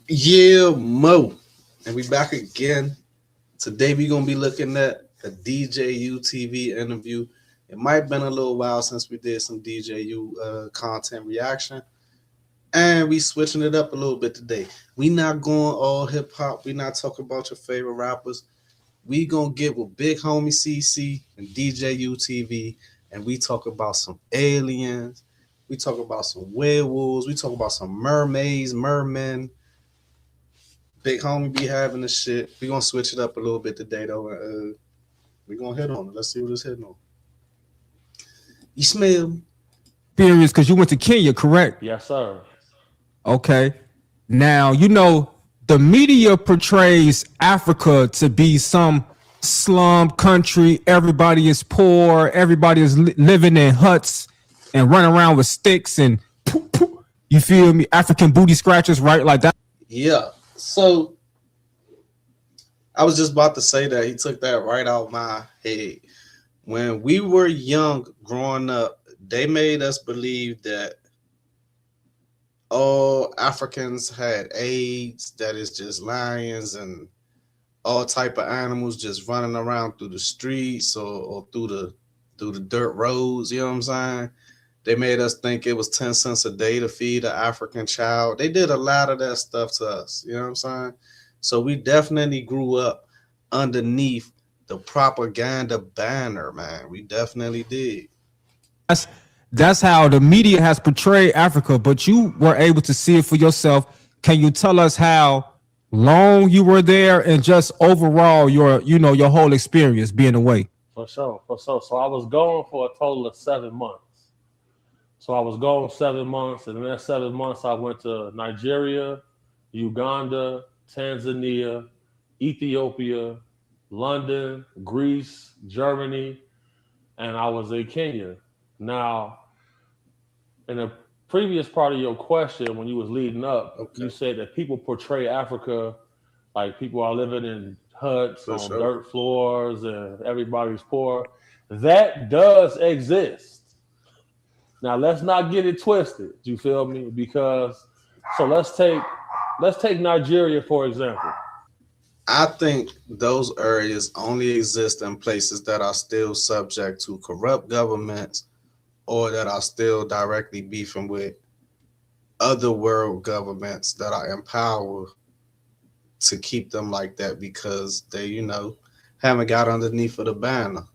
Yeah, Mo. And we back again. Today we gonna be looking at a djutv interview. It might have been a little while since we did some DJU content reaction. And we switching it up a little bit today. We not going all hip hop. We not talking about your favorite rappers. We gonna get with Big Homie CC and djutv, and we talk about some aliens. We talk about some werewolves. We talk about some mermaids, mermen. Big homie be having the shit. We gonna switch it up a little bit today though. We gonna hit on it. Let's see what it's hitting on. You smell me? Experience because you went to Kenya, correct? Yes, sir. Okay. Now, the media portrays Africa to be some slum country. Everybody is poor. Everybody is living in huts and running around with sticks and poof, poof. You feel me? African booty scratchers, right? Like that. Yeah. So I was just about to say that he took that right out my head. When we were young, growing up, they made us believe that all Africans had AIDS. That is just lions and all type of animals just running around through the streets or through the dirt roads. You know what I'm saying? They made us think it was 10 cents a day to feed an African child. They did a lot of that stuff to us. You know what I'm saying? So we definitely grew up underneath the propaganda banner, man. We definitely did. That's that's how the media has portrayed Africa, but you were able to see it for yourself. Can you tell us how long you were there and just overall your whole experience being away? For sure, for sure. So I was gone for a total of 7 months. So I was gone 7 months, and in that 7 months, I went to Nigeria, Uganda, Tanzania, Ethiopia, London, Greece, Germany, and I was in Kenya. Now, in the previous part of your question, when you was leading up, Okay. you said that people portray Africa like people are living in huts For on sure. dirt floors and everybody's poor. That does exist. Now let's not get it twisted. You feel me? Because so let's take Nigeria for example. I think those areas only exist in places that are still subject to corrupt governments or that are still directly beefing with other world governments that are in power to keep them like that because they, haven't got underneath of the banner.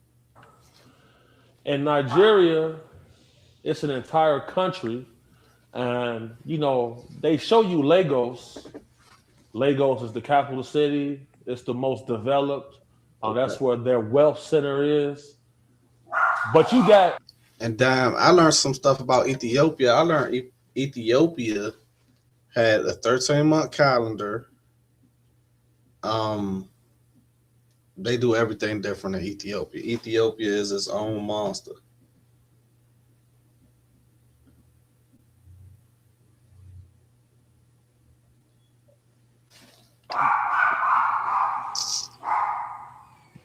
In Nigeria, it's an entire country, and they show you Lagos. Lagos is the capital city. It's the most developed. Okay. That's where their wealth center is. But you got And damn, I learned some stuff about Ethiopia. I learned Ethiopia had a 13-month calendar. Um, they do everything different in Ethiopia. Ethiopia is its own monster.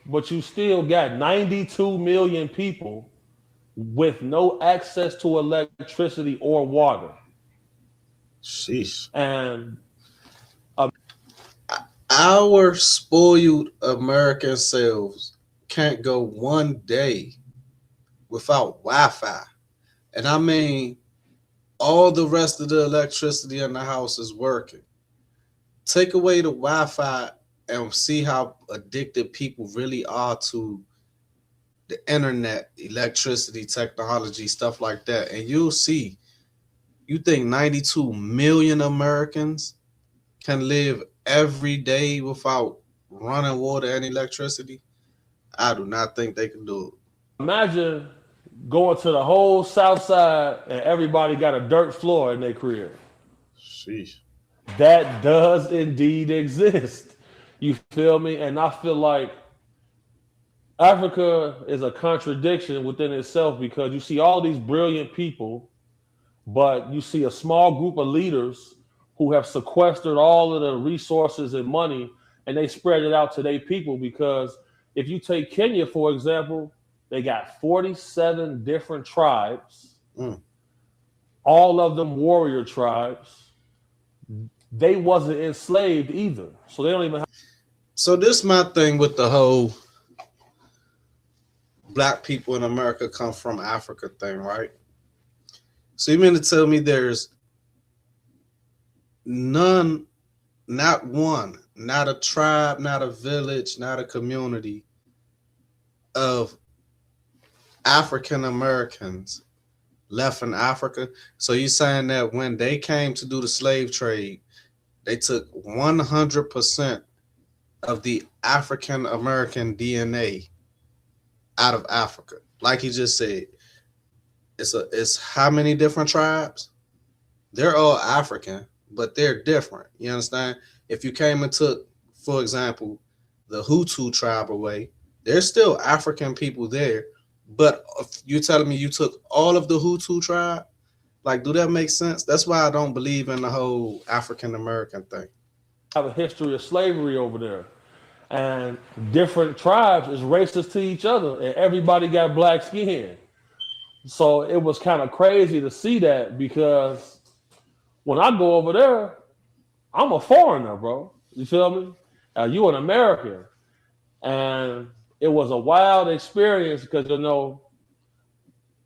but you still got 92 million people with no access to electricity or water. Sheesh. And Our spoiled American selves can't go one day without Wi-Fi. And I mean, all the rest of the electricity in the house is working. Take away the Wi-Fi and see how addicted people really are to the internet, electricity, technology, stuff like that. And you'll see, you think 92 million Americans can live every day without running water and electricity? I do not think they can do it. imagine going to the whole South Side and everybody got a dirt floor in their crib. Sheesh. That does indeed exist. You feel me? And I feel like Africa is a contradiction within itself because you see all these brilliant people, but you see a small group of leaders who have sequestered all of the resources and money and they spread it out to their people. Because if you take Kenya, for example, they got 47 different tribes, Mm. all of them warrior tribes. they wasn't enslaved either. So they don't even have. So this my thing with the whole black people in America come from Africa thing, right? So you mean to tell me there's none, not one, not a tribe, not a village, not a community of African Americans left in Africa? So you saying that when they came to do the slave trade, they took 100% of the African American DNA out of Africa? Like he just said, it's how many different tribes? They're all African, but they're different. You understand? If you came and took, for example, the Hutu tribe away, there's still African people there. But if you're telling me you took all of the Hutu tribe, like, do that make sense? That's why I don't believe in the whole African American thing. Have a history of slavery over there, and different tribes is racist to each other, and everybody got black skin. So it was kind of crazy to see that, because when I go over there, I'm a foreigner, bro. You feel me? You an American, and it was a wild experience because, you know,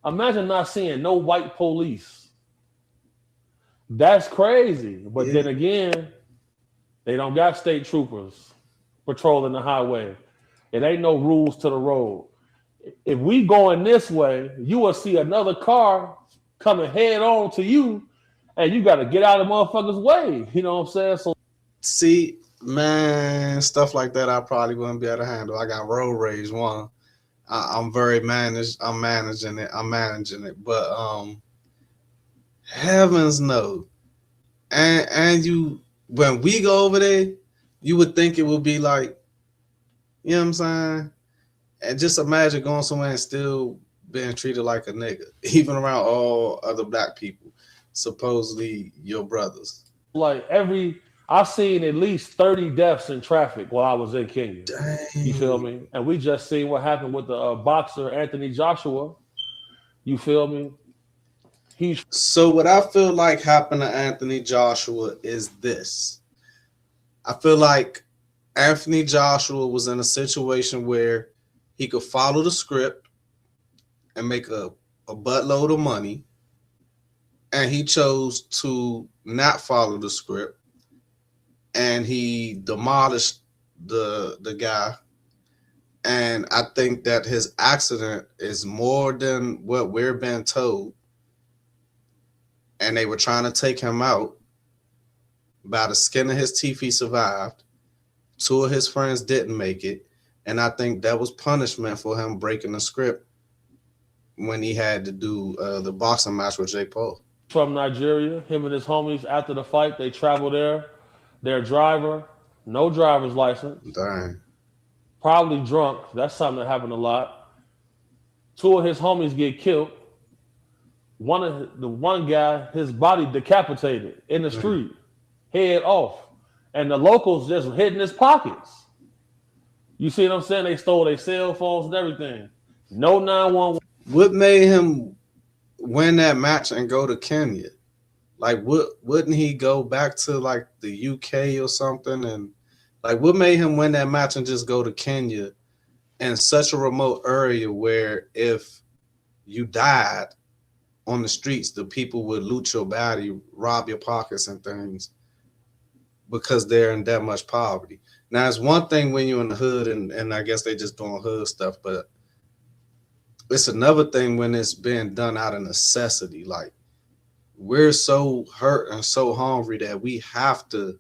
imagine not seeing no white police. That's crazy. But then again, they don't got state troopers patrolling the highway. It ain't no rules to the road. If we going this way, you will see another car coming head on to you, and you got to get out of the motherfucker's way. You know what I'm saying? So see, man, stuff like that I probably wouldn't be able to handle. I got road rage. One, I'm very managed. I'm managing it. But heavens no. And you, when we go over there, you would think it would be like, you know what I'm saying? And just imagine going somewhere and still being treated like a nigga, even around all other black people, supposedly your brothers. Like I've seen at least 30 deaths in traffic while I was in Kenya. Dang. You feel me? And we just seen what happened with the boxer Anthony Joshua. You feel me? So what I feel like happened to Anthony Joshua is this. I feel like Anthony Joshua was in a situation where he could follow the script and make a buttload of money, and he chose to not follow the script, and he demolished the guy. And I think that his accident is more than what we're being told. And they were trying to take him out. By the skin of his teeth, he survived. Two of his friends didn't make it. And I think that was punishment for him breaking the script when he had to do the boxing match with Jake Paul. From Nigeria, him and his homies, after the fight, they traveled there. Their driver, no driver's license. Dang. Probably drunk. That's something that happened a lot. Two of his homies get killed. One guy, his body decapitated in the street, head off. And the locals just hitting his pockets. You see what I'm saying? They stole their cell phones and everything. No 911. What made him win that match and go to Kenya? Like, wouldn't he go back to like the UK or something? And like, what made him win that match and just go to Kenya in such a remote area where if you died on the streets, the people would loot your body, rob your pockets and things because they're in that much poverty. Now, it's one thing when you're in the hood and I guess they just doing hood stuff, but it's another thing when it's being done out of necessity. Like, we're so hurt and so hungry that we have to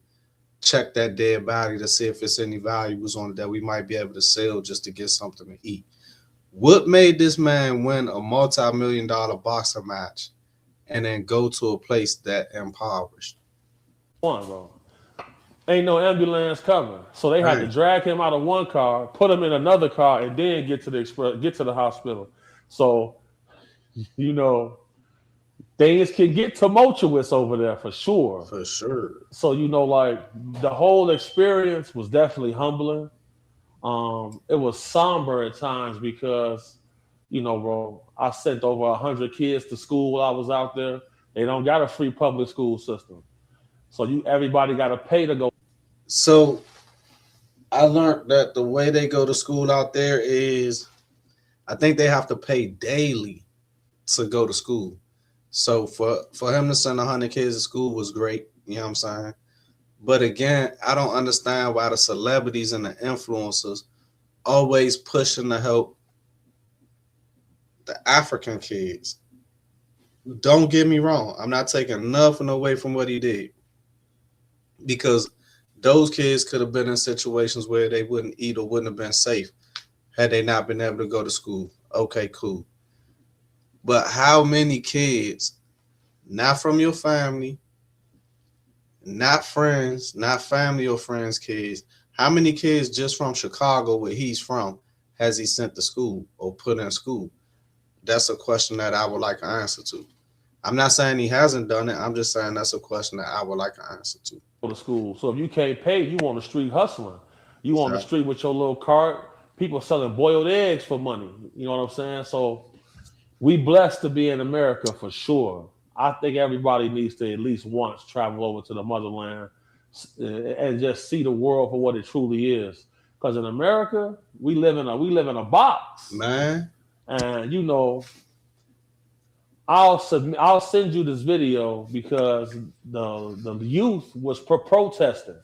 check that dead body to see if it's any valuables on it that we might be able to sell just to get something to eat. What made this man win a multi-million-dollar boxing match and then go to a place that impoverished? Bro. Ain't no ambulance coming, so they had to drag him out of one car, put him in another car, and then get to the hospital. So, you know, things can get tumultuous over there for sure. For sure. So, you know, like, the whole experience was definitely humbling. It was somber at times because, you know, bro, I sent over 100 kids to school while I was out there. They don't got a free public school system. So everybody got to pay to go. So I learned that the way they go to school out there is, I think they have to pay daily to go to school. So for him to send 100 kids to school was great. You know what I'm saying? But again, I don't understand why the celebrities and the influencers always pushing to help the African kids. Don't get me wrong. I'm not taking nothing away from what he did, because those kids could have been in situations where they wouldn't eat or wouldn't have been safe had they not been able to go to school. Okay, cool. But how many kids, not from your family, not friends, not family or friends' kids, how many kids just from Chicago, where he's from, has he sent to school or put in school? That's a question that I would like an answer to. I'm not saying he hasn't done it. I'm just saying that's a question that I would like an answer to. To school. So if you can't pay, you on the street hustling. You on the street with your little cart. People selling boiled eggs for money. You know what I'm saying? So we blessed to be in America for sure. I think everybody needs to at least once travel over to the motherland and just see the world for what it truly is. Because in America, we live in a box, man. And you know, I'll send you this video because the youth was protesting.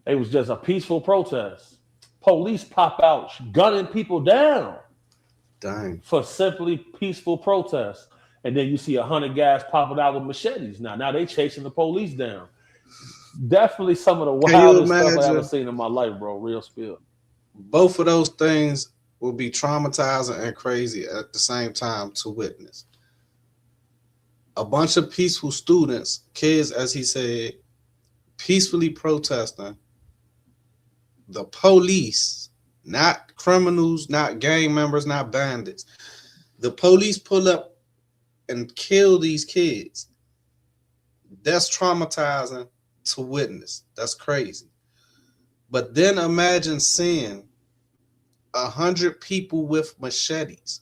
It was just a peaceful protest. Police pop out gunning people down. Dang. For simply peaceful protests. And then you see 100 guys popping out with machetes. Now they chasing the police down. Definitely some of the wildest stuff I've ever seen in my life, bro. Real spill. Both of those things will be traumatizing and crazy at the same time to witness. A bunch of peaceful students, kids, as he said, peacefully protesting. The police, not criminals, not gang members, not bandits. The police pull up and kill these kids. That's traumatizing to witness. That's crazy. But then imagine seeing 100 people with machetes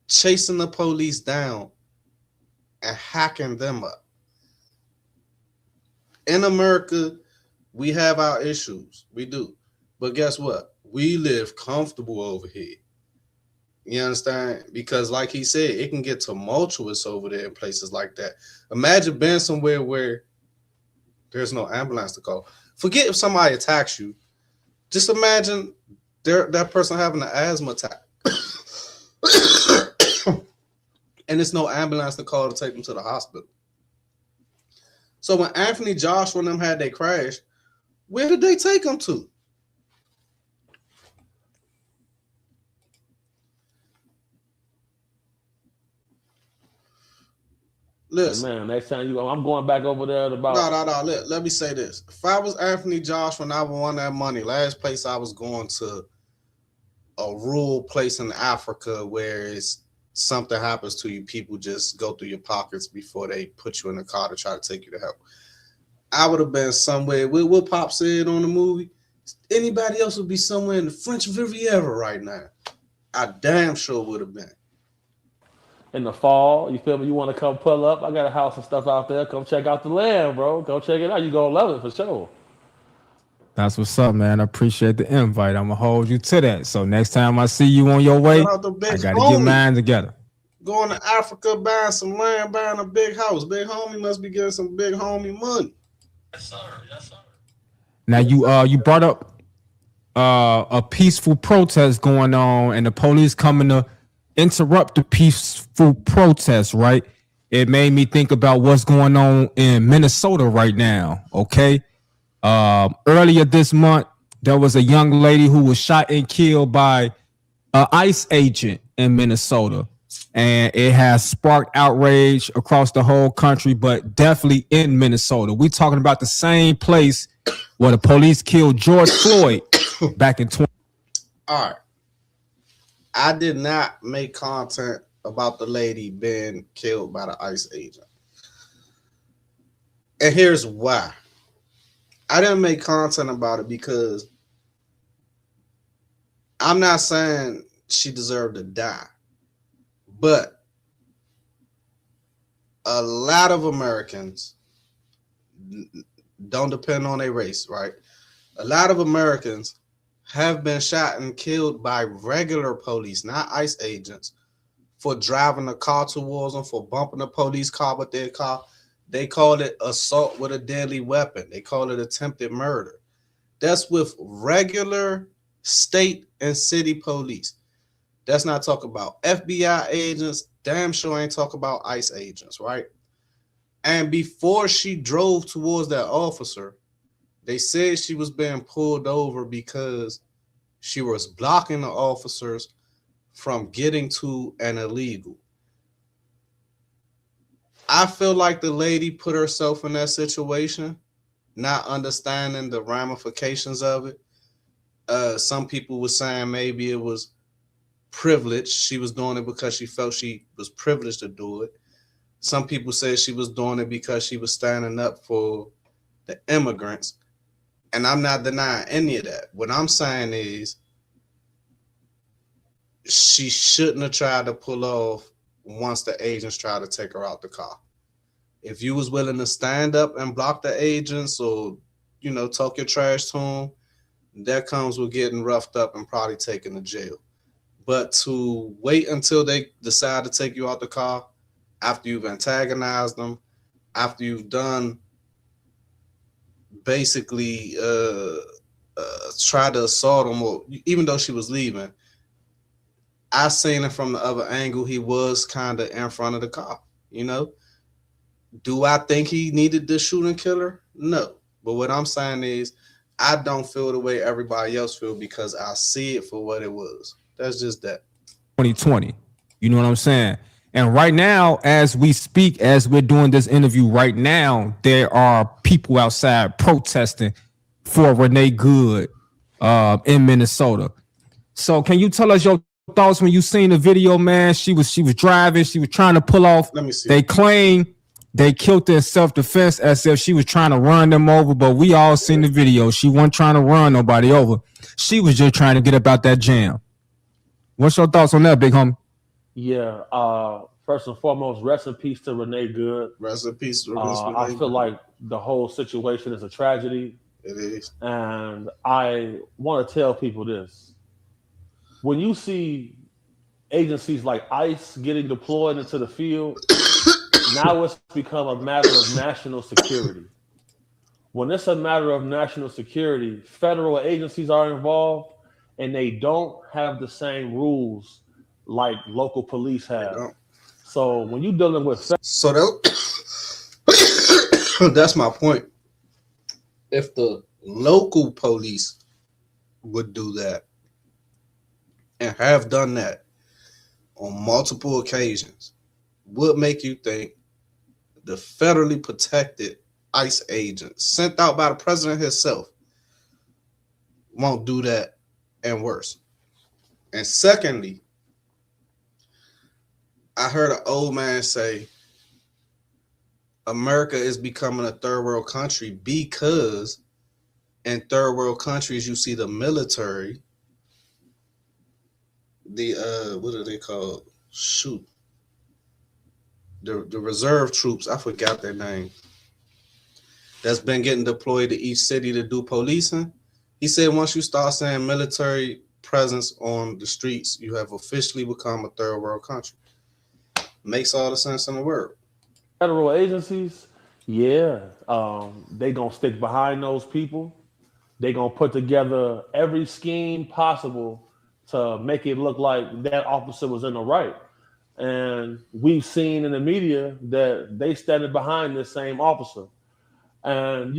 chasing the police down and hacking them up. In America, we have our issues. We do. But guess what? We live comfortable over here. You understand? Because like he said, it can get tumultuous over there in places like that. Imagine being somewhere where there's no ambulance to call. Forget if somebody attacks you. Just imagine that person having an asthma attack. And there's no ambulance to call to take them to the hospital. So when Anthony Joshua and them had their crash, where did they take them to? Listen, man, next time I'm going back over there about. No. Let me say this. If I was Anthony Joshua and I would want that money, last place I was going to a rural place in Africa where it's something happens to you, people just go through your pockets before they put you in a car to try to take you to help. I would have been somewhere. What Pop said on the movie, anybody else would be somewhere in the French Riviera right now. I damn sure would have been. In the fall, you feel me? You want to come pull up? I got a house and stuff out there. Come check out the land, bro. Go check it out. You gonna love it for sure. That's what's up, man. I appreciate the invite. I'm gonna hold you to that. So next time I see you on your way, I gotta get mine together. Going to Africa, buying some land, buying a big house. Big homie must be getting some big homie money. Yes, sir. Yes, sir. Now you brought up a peaceful protest going on, and the police coming to interrupt the peaceful protest, right? It made me think about what's going on in Minnesota right now. Okay. Earlier this month, there was a young lady who was shot and killed by an ICE agent in Minnesota. And it has sparked outrage across the whole country, but definitely in Minnesota. We're talking about the same place where the police killed George Floyd back in 20. All right. I did not make content about the lady being killed by the ICE agent. And here's why. I didn't make content about it because I'm not saying she deserved to die. But a lot of Americans don't depend on a race, right? A lot of Americans have been shot and killed by regular police, not ICE agents, for driving a car towards them, for bumping a police car with their car. They call it assault with a deadly weapon. They call it attempted murder. That's with regular state and city police. That's not talking about FBI agents. Damn sure ain't talk about ICE agents, right? And before she drove towards that officer, they said she was being pulled over because she was blocking the officers from getting to an illegal. I feel like the lady put herself in that situation, not understanding the ramifications of it. Some people were saying maybe it was privilege. She was doing it because she felt she was privileged to do it. Some people said she was doing it because she was standing up for the immigrants. And I'm not denying any of that. What I'm saying is she shouldn't have tried to pull off once the agents tried to take her out the car. If you was willing to stand up and block the agents or, talk your trash to them, that comes with getting roughed up and probably taken to jail. But to wait until they decide to take you out the car after you've antagonized them, after you've done basically try to assault him, or even though she was leaving, I seen it from the other angle. He was kind of in front of the car. Do I think he needed to shoot and kill her? No. But what I'm saying is I don't feel the way everybody else feel because I see it for what it was. That's just that. 2020. You know what I'm saying? And right now, as we speak, as we're doing this interview right now, there are people outside protesting for Renee Good in Minnesota. So can you tell us your thoughts when you seen the video, man? She was driving, she was trying to pull off. Let me see. They claim they killed her in self-defense as if she was trying to run them over, but we all seen the video. She wasn't trying to run nobody over. She was just trying to get about that jam. What's your thoughts on that, big homie? Yeah. First and foremost, rest in peace to Renee Good. Rest in peace. I feel like the whole situation is a tragedy. It is. And I want to tell people this. When you see agencies like ICE getting deployed into the field, now it's become a matter of national security. When it's a matter of national security, federal agencies are involved and they don't have the same rules like local police have. So when you're dealing with that's my point. If the local police would do that and have done that on multiple occasions, would make you think the federally protected ICE agent sent out by the president himself won't do that and worse. And secondly, I heard an old man say America is becoming a third world country because in third world countries you see the military, the what are they called? Shoot. The reserve troops, I forgot their name, that's been getting deployed to each city to do policing. He said once you start saying military presence on the streets, you have officially become a third world country. Makes all the sense in the world. Federal agencies, they gonna stick behind those people. They gonna put together every scheme possible to make it look like that officer was in the right. And we've seen in the media that they standing behind this same officer. And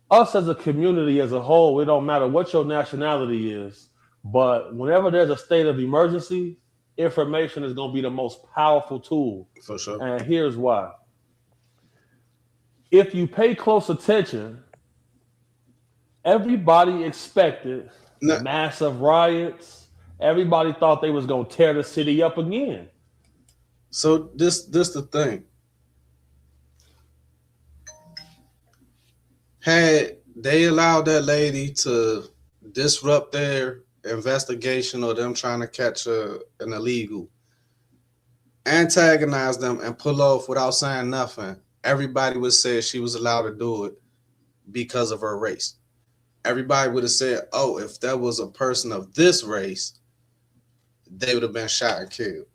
us as a community as a whole, it don't matter what your nationality is, but whenever there's a state of emergency, information is going to be the most powerful tool. For sure. And here's why. If you pay close attention, everybody expected massive riots. Everybody thought they was going to tear the city up again. So this the thing. Had they allowed that lady to disrupt their investigation or them trying to catch an illegal, antagonize them and pull off without saying nothing, everybody would say she was allowed to do it because of her race. Everybody would have said, oh, if that was a person of this race, they would have been shot and killed.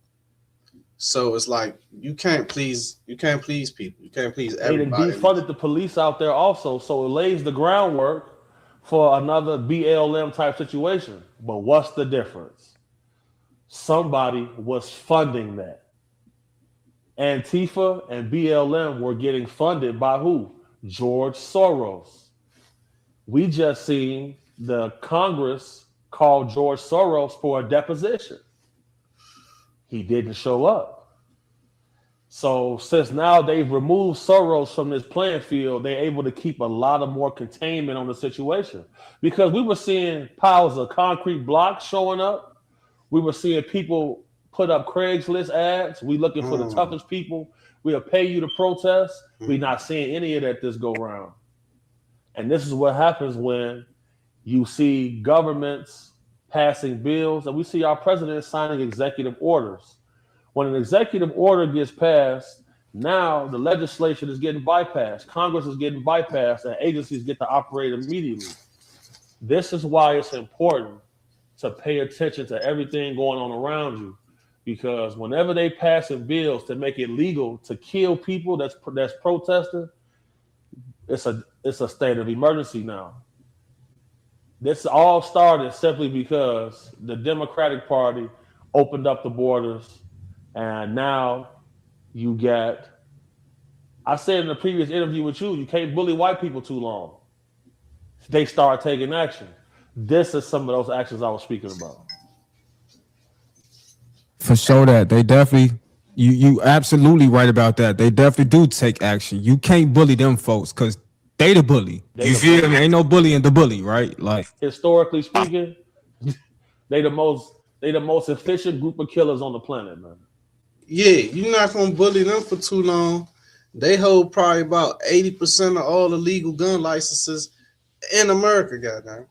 So it's like you can't please people. You can't please everybody. They defunded the police out there also, so it lays the groundwork for another BLM type situation. But what's the difference? Somebody was funding that. Antifa and BLM were getting funded by who? George Soros. We just seen the Congress call George Soros for a deposition. He didn't show up. So since now they've removed Soros from this playing field, they're able to keep a lot of more containment on the situation. Because we were seeing piles of concrete blocks showing up. We were seeing people put up Craigslist ads. We looking for the toughest people. We'll pay you to protest. We're not seeing any of that this go round. And this is what happens when you see governments passing bills, and we see our president signing executive orders. When an executive order gets passed, now the legislation is getting bypassed. Congress is getting bypassed, and agencies get to operate immediately. This is why it's important to pay attention to everything going on around you, because whenever they passing bills to make it legal to kill people that's protesting, it's a state of emergency now. This all started simply because the Democratic Party opened up the borders, and now you get, I said in the previous interview with you can't bully white people too long. They start taking action. This is some of those actions I was speaking about. For sure that they definitely, you absolutely right about that. They definitely do take action. You can't bully them folks because they the bully. You feel me? Ain't no bullying the bully, right? Like historically speaking, they the most efficient group of killers on the planet, man. Yeah, you're not gonna bully them for too long. They hold probably about 80% of all the legal gun licenses in America, goddamn.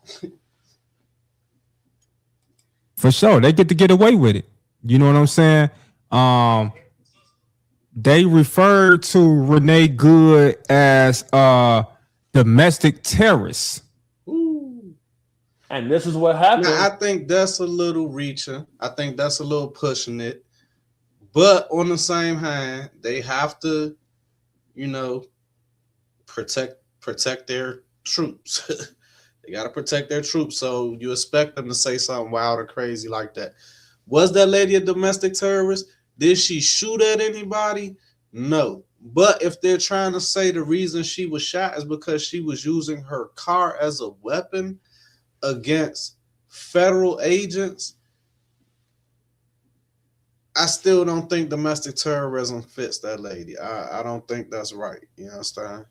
For sure, they get to get away with it. You know what I'm saying? They referred to Renee Good as domestic terrorist. Ooh. And this is what happened. Now, I think that's a little reaching. I think that's a little pushing it. But on the same hand, they have to, protect their troops. They got to protect their troops. So you expect them to say something wild or crazy like that. Was that lady a domestic terrorist? Did she shoot at anybody? No. But if they're trying to say the reason she was shot is because she was using her car as a weapon against federal agents, I still don't think domestic terrorism fits that lady. I don't think that's right. You understand?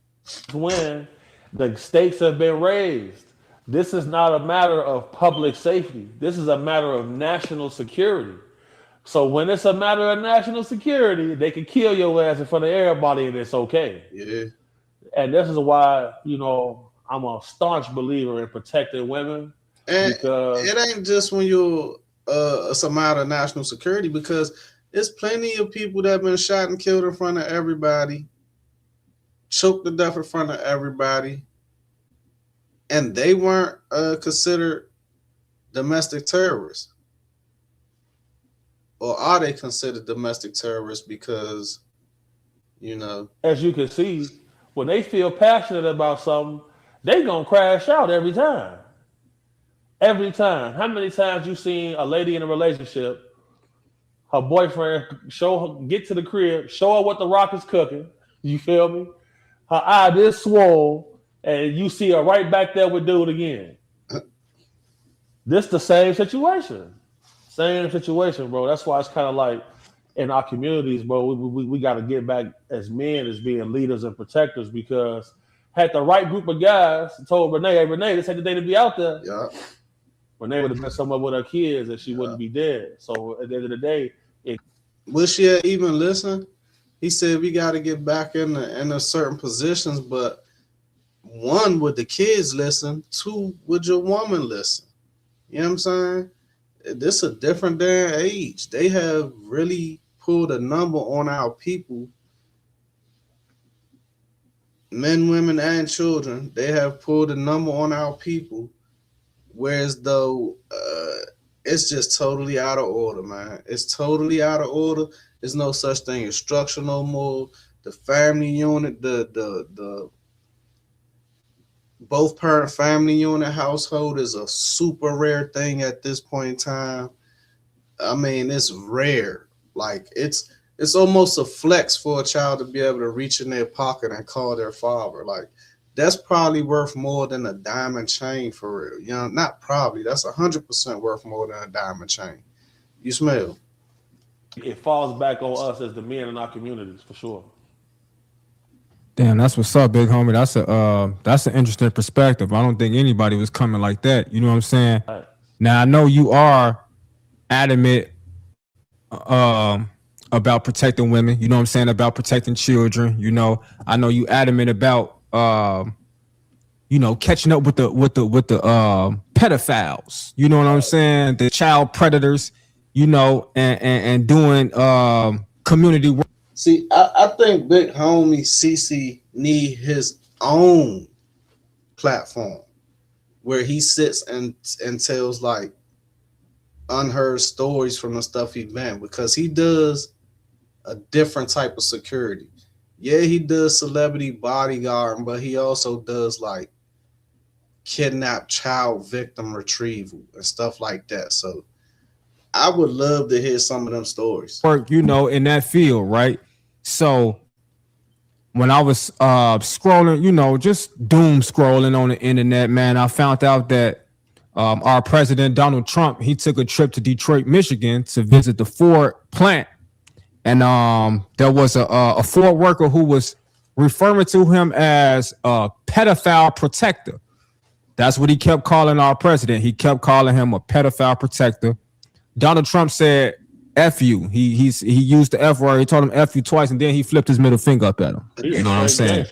When the stakes have been raised, this is not a matter of public safety. This is a matter of national security. So when it's a matter of national security, they can kill your ass in front of everybody and it's okay. Yeah. And this is why, I'm a staunch believer in protecting women. And because it ain't just when you're it's a matter of national security, because there's plenty of people that have been shot and killed in front of everybody, choked to death in front of everybody, and they weren't considered domestic terrorists. Or are they considered domestic terrorists because, as you can see, when they feel passionate about something, they gonna crash out every time. Every time. How many times you seen a lady in a relationship, her boyfriend get to the crib, show her what the rock is cooking, you feel me? Her eye this swole, and you see her right back there with dude again. This the same situation. Same situation, bro. That's why it's kind of like in our communities, bro, we got to get back as men as being leaders and protectors, because had the right group of guys told Renee, hey, Renee, this ain't the day to be out there. Yeah. Renee would have been somewhere with her kids and she wouldn't be dead. So at the end of the day, would she even listen? He said we got to get back in a certain positions, but one, would the kids listen? Two, would your woman listen? You know what I'm saying? This is a different damn age. They have really pulled a number on our people men, women, and children, they have pulled a number on our people, whereas though it's just totally out of order, man. It's totally out of order. There's no such thing as structure no more. The family unit, the both parent family unit household is a super rare thing at this point in time. I mean, it's rare. Like it's almost a flex for a child to be able to reach in their pocket and call their father. Like that's probably worth more than a diamond chain for real. You know, not probably. That's 100% worth more than a diamond chain. You smell? It falls back on us as the men in our communities for sure. Damn, that's what's up, big homie. That's an interesting perspective. I don't think anybody was coming like that. You know what I'm saying? Right. Now I know you are adamant about protecting women. You know what I'm saying? About protecting children. You know, I know you adamant about catching up with the pedophiles. You know what I'm saying? The child predators. And doing community work. See, I think Big Homie CC need his own platform where he sits and tells like unheard stories from the stuff he been, because he does a different type of security. Yeah, he does celebrity bodyguard, but he also does like kidnapped child victim retrieval and stuff like that. So I would love to hear some of them stories. Work, in that field, right? So when I was scrolling, just doom scrolling on the internet, man, I found out that our president, Donald Trump, he took a trip to Detroit, Michigan to visit the Ford plant. And there was a Ford worker who was referring to him as a pedophile protector. That's what he kept calling our president. He kept calling him a pedophile protector. Donald Trump said, F you. He used the F word. He told him F you twice, and then he flipped his middle finger up at him. You know what I'm saying?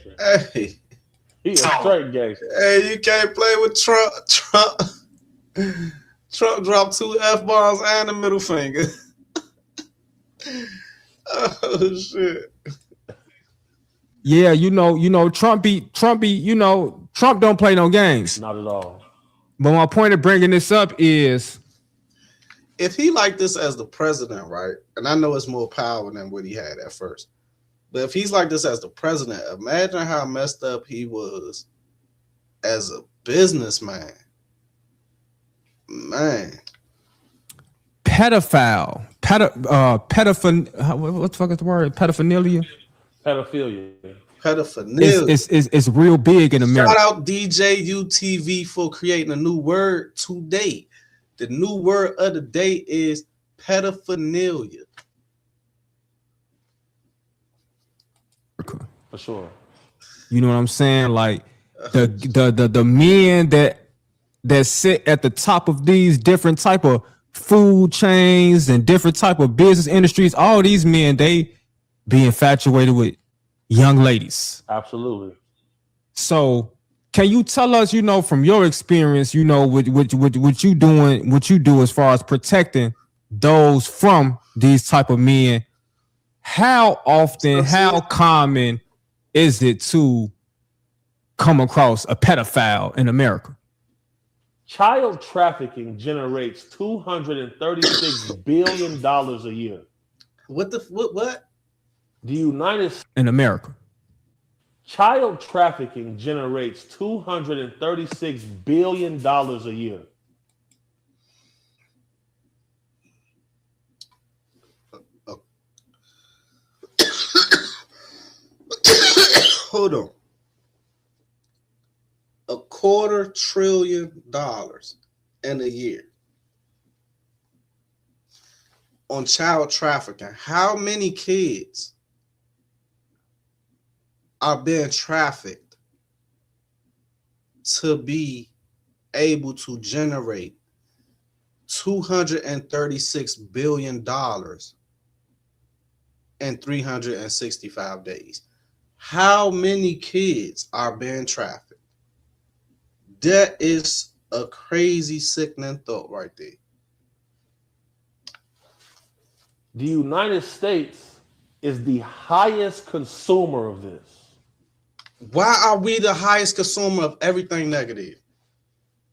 Hey. He a straight gangster. Hey, you can't play with Trump. Trump dropped 2 F-bombs and a middle finger. Oh shit. Yeah, Trump don't play no games. Not at all. But my point of bringing this up is, if he like this as the president, right? And I know it's more power than what he had at first. But if he's like this as the president, imagine how messed up he was as a businessman. Man. Pedophile. What the fuck is the word? Pedophilia? Pedophilia. It's real big in America. Shout out djutv for creating a new word today. The new word of the day is pedophilia. For sure. You know what I'm saying? Like the men that sit at the top of these different type of food chains and different type of business industries, all these men, they be infatuated with young ladies. Absolutely. So can you tell us, from your experience, what you do as far as protecting those from these type of men? How often, how common is it to come across a pedophile in America? Child trafficking generates $236 billion a year. What? The United States in America. Child trafficking generates $236 billion a year. Hold on. $250 billion in a year on child trafficking. How many kids are being trafficked to be able to generate $236 billion in 365 days? How many kids are being trafficked? That is a crazy, sickening thought right there. The United States is the highest consumer of this. Why are we the highest consumer of everything negative?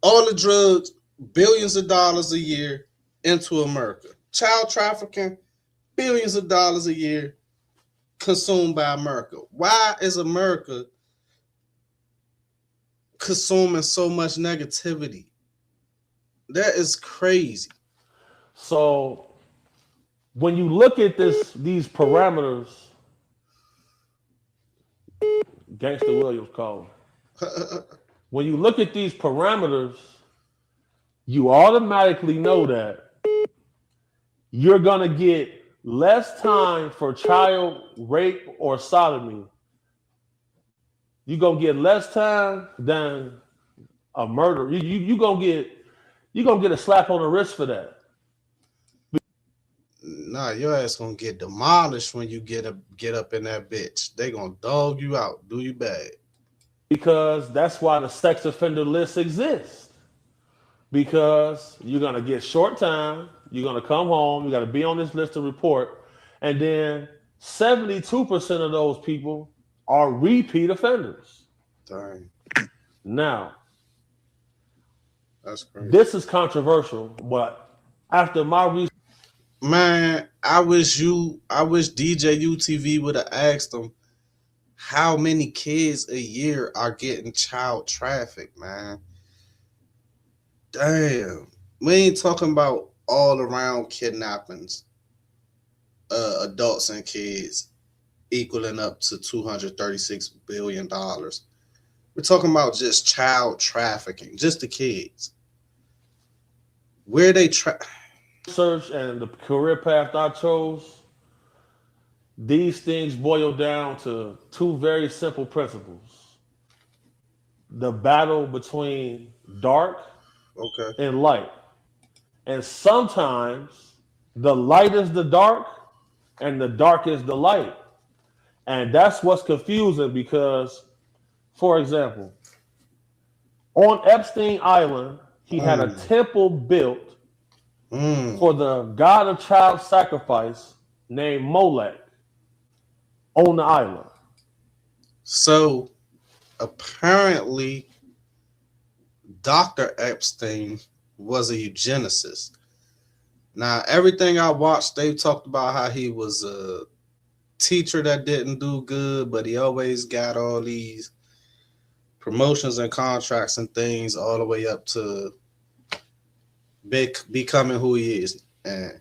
All the drugs, billions of dollars a year into America. Child trafficking, billions of dollars a year consumed by America. Why is America consuming so much negativity? That is crazy. So when you look at these parameters, Gangster Williams called. When you look at these parameters, you automatically know that you're gonna get less time for child rape or sodomy. You're gonna get less time than a murder. You gonna get a slap on the wrist for that. Nah, your ass gonna get demolished when you get up in that bitch. They gonna dog you out, do you bad. Because that's why the sex offender list exists. Because you're gonna get short time, you're gonna come home, you gotta be on this list to report, and then 72% of those people are repeat offenders. Dang, Now, that's crazy. this is controversial, but after my research, Man, I wish djutv would have asked them how many kids a year are getting child trafficked, man. Damn. We ain't talking about all around kidnappings, adults and kids equaling up to $236 billion. We're talking about just child trafficking, just the kids. Where they research and the career path I chose, these things boil down to two very simple principles: the battle between dark Okay. and light. And sometimes the light is the dark and the dark is the light. And that's what's confusing because, for example, on Epstein Island, he had a temple built for the god of child sacrifice named Molech on the island. So apparently, Dr. Epstein was a eugenicist. Now, everything I watched, they talked about how he was a teacher that didn't do good, but he always got all these promotions and contracts and things all the way up to becoming who he is. And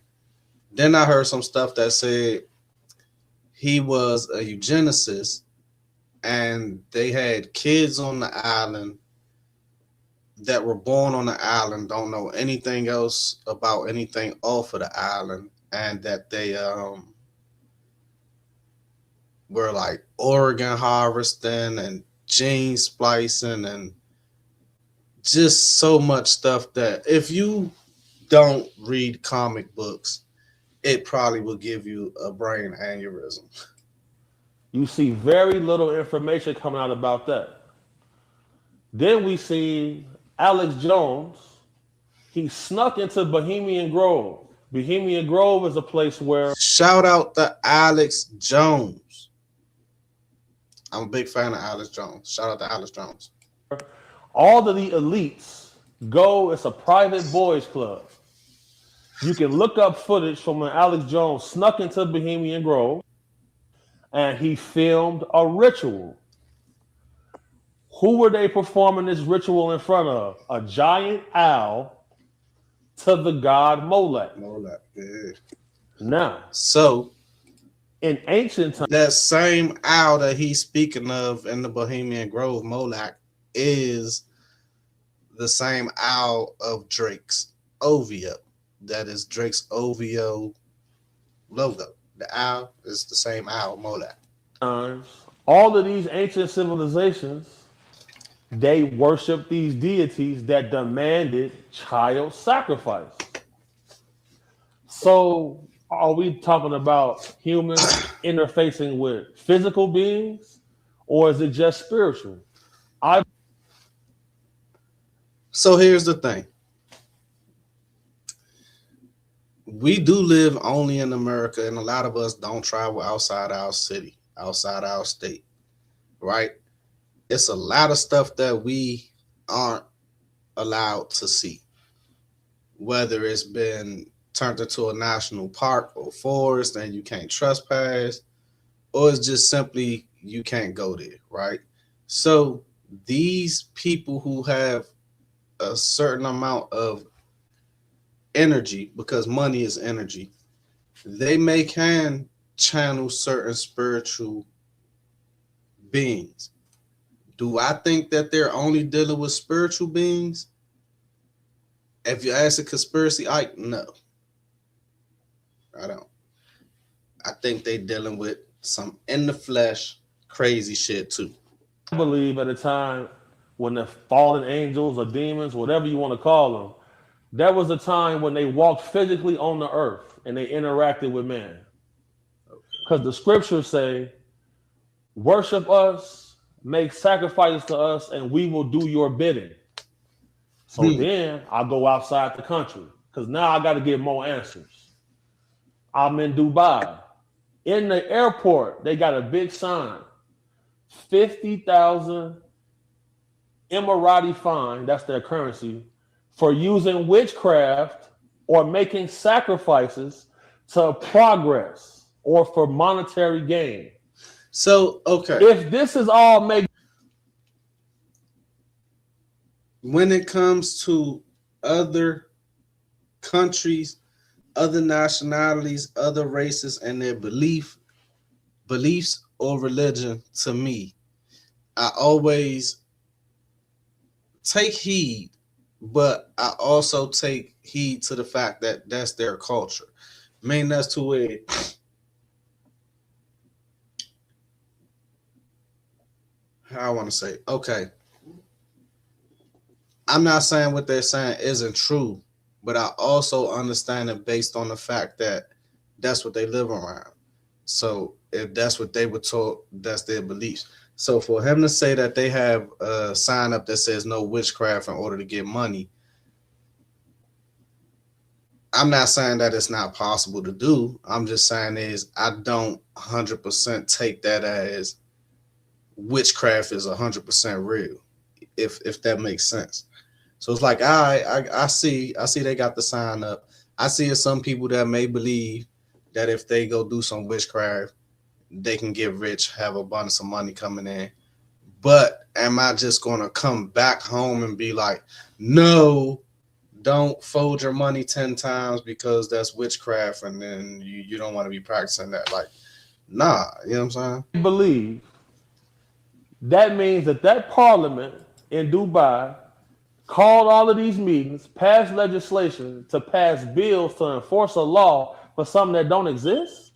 then I heard some stuff that said he was a eugenicist and they had kids on the island that were born on the island, don't know anything else about anything off of the island, and that they were like organ harvesting and gene splicing and just so much stuff that if you don't read comic books, it probably will give you a brain aneurysm. You see very little information coming out about that. Then we see Alex Jones. He snuck into Bohemian Grove. Bohemian Grove is a place where... Shout out to Alex Jones. I'm a big fan of Alex Jones. Shout out to Alex Jones. all of the elites go. It's a private boys club. You can look up footage from when Alex Jones snuck into Bohemian Grove and he filmed a ritual. Who were they performing this ritual in front of? A giant owl to the god Molech. Molech, yeah. Now, So in ancient times, that same owl that he's speaking of in the Bohemian Grove, Molech, is the same owl of Drake's OVO. That is Drake's OVO logo. The owl is the same owl, Molech. all of these ancient civilizations, they worship these deities that demanded child sacrifice. So are we talking about humans interfacing with physical beings, or is it just spiritual? So here's the thing. We do live only in America, and a lot of us don't travel outside our city, outside our state, right? it's a lot of stuff that we aren't allowed to see, whether it's been turned into a national park or forest and you can't trespass, or it's just simply you can't go there, right? So these people who have a certain amount of energy, because money is energy, they can channel certain spiritual beings. Do I think that they're only dealing with spiritual beings? If you ask a conspiracy, no, I don't. I think they dealing with some in the flesh crazy shit too. I believe at a time when the fallen angels or demons, whatever you want to call them, that was a time when they walked physically on the earth and they interacted with man. Because the scriptures say, worship us, make sacrifices to us, and we will do your bidding. So then I go outside the country because now I got to get more answers. I'm in Dubai. In the airport, they got a big sign, 50,000 Emirati fine, that's their currency, for using witchcraft or making sacrifices to progress or for monetary gain. So, okay. If this is all made, when it comes to other countries, other nationalities, other races, and their beliefs or religion, to me, I always take heed, but I also take heed to the fact that that's their culture. I mean, that's to where how I want to say, okay, I'm not saying what they're saying isn't true, but I also understand it based on the fact that that's what they live around. So if that's what they were taught, that's their beliefs. So for him to say that they have a sign up that says no witchcraft in order to get money, I'm not saying that it's not possible to do. I'm just saying is I don't 100% take that as witchcraft is 100% real, if that makes sense. So it's like I see they got the sign up. I see some people that may believe that if they go do some witchcraft, they can get rich, have abundance of money coming in. But am I just gonna come back home and be like, no, don't fold your money 10 times because that's witchcraft, and then you don't want to be practicing that? Like, nah, you know what I'm saying? believe, that means that parliament in Dubai called all of these meetings, passed legislation to pass bills to enforce a law for something that don't exist.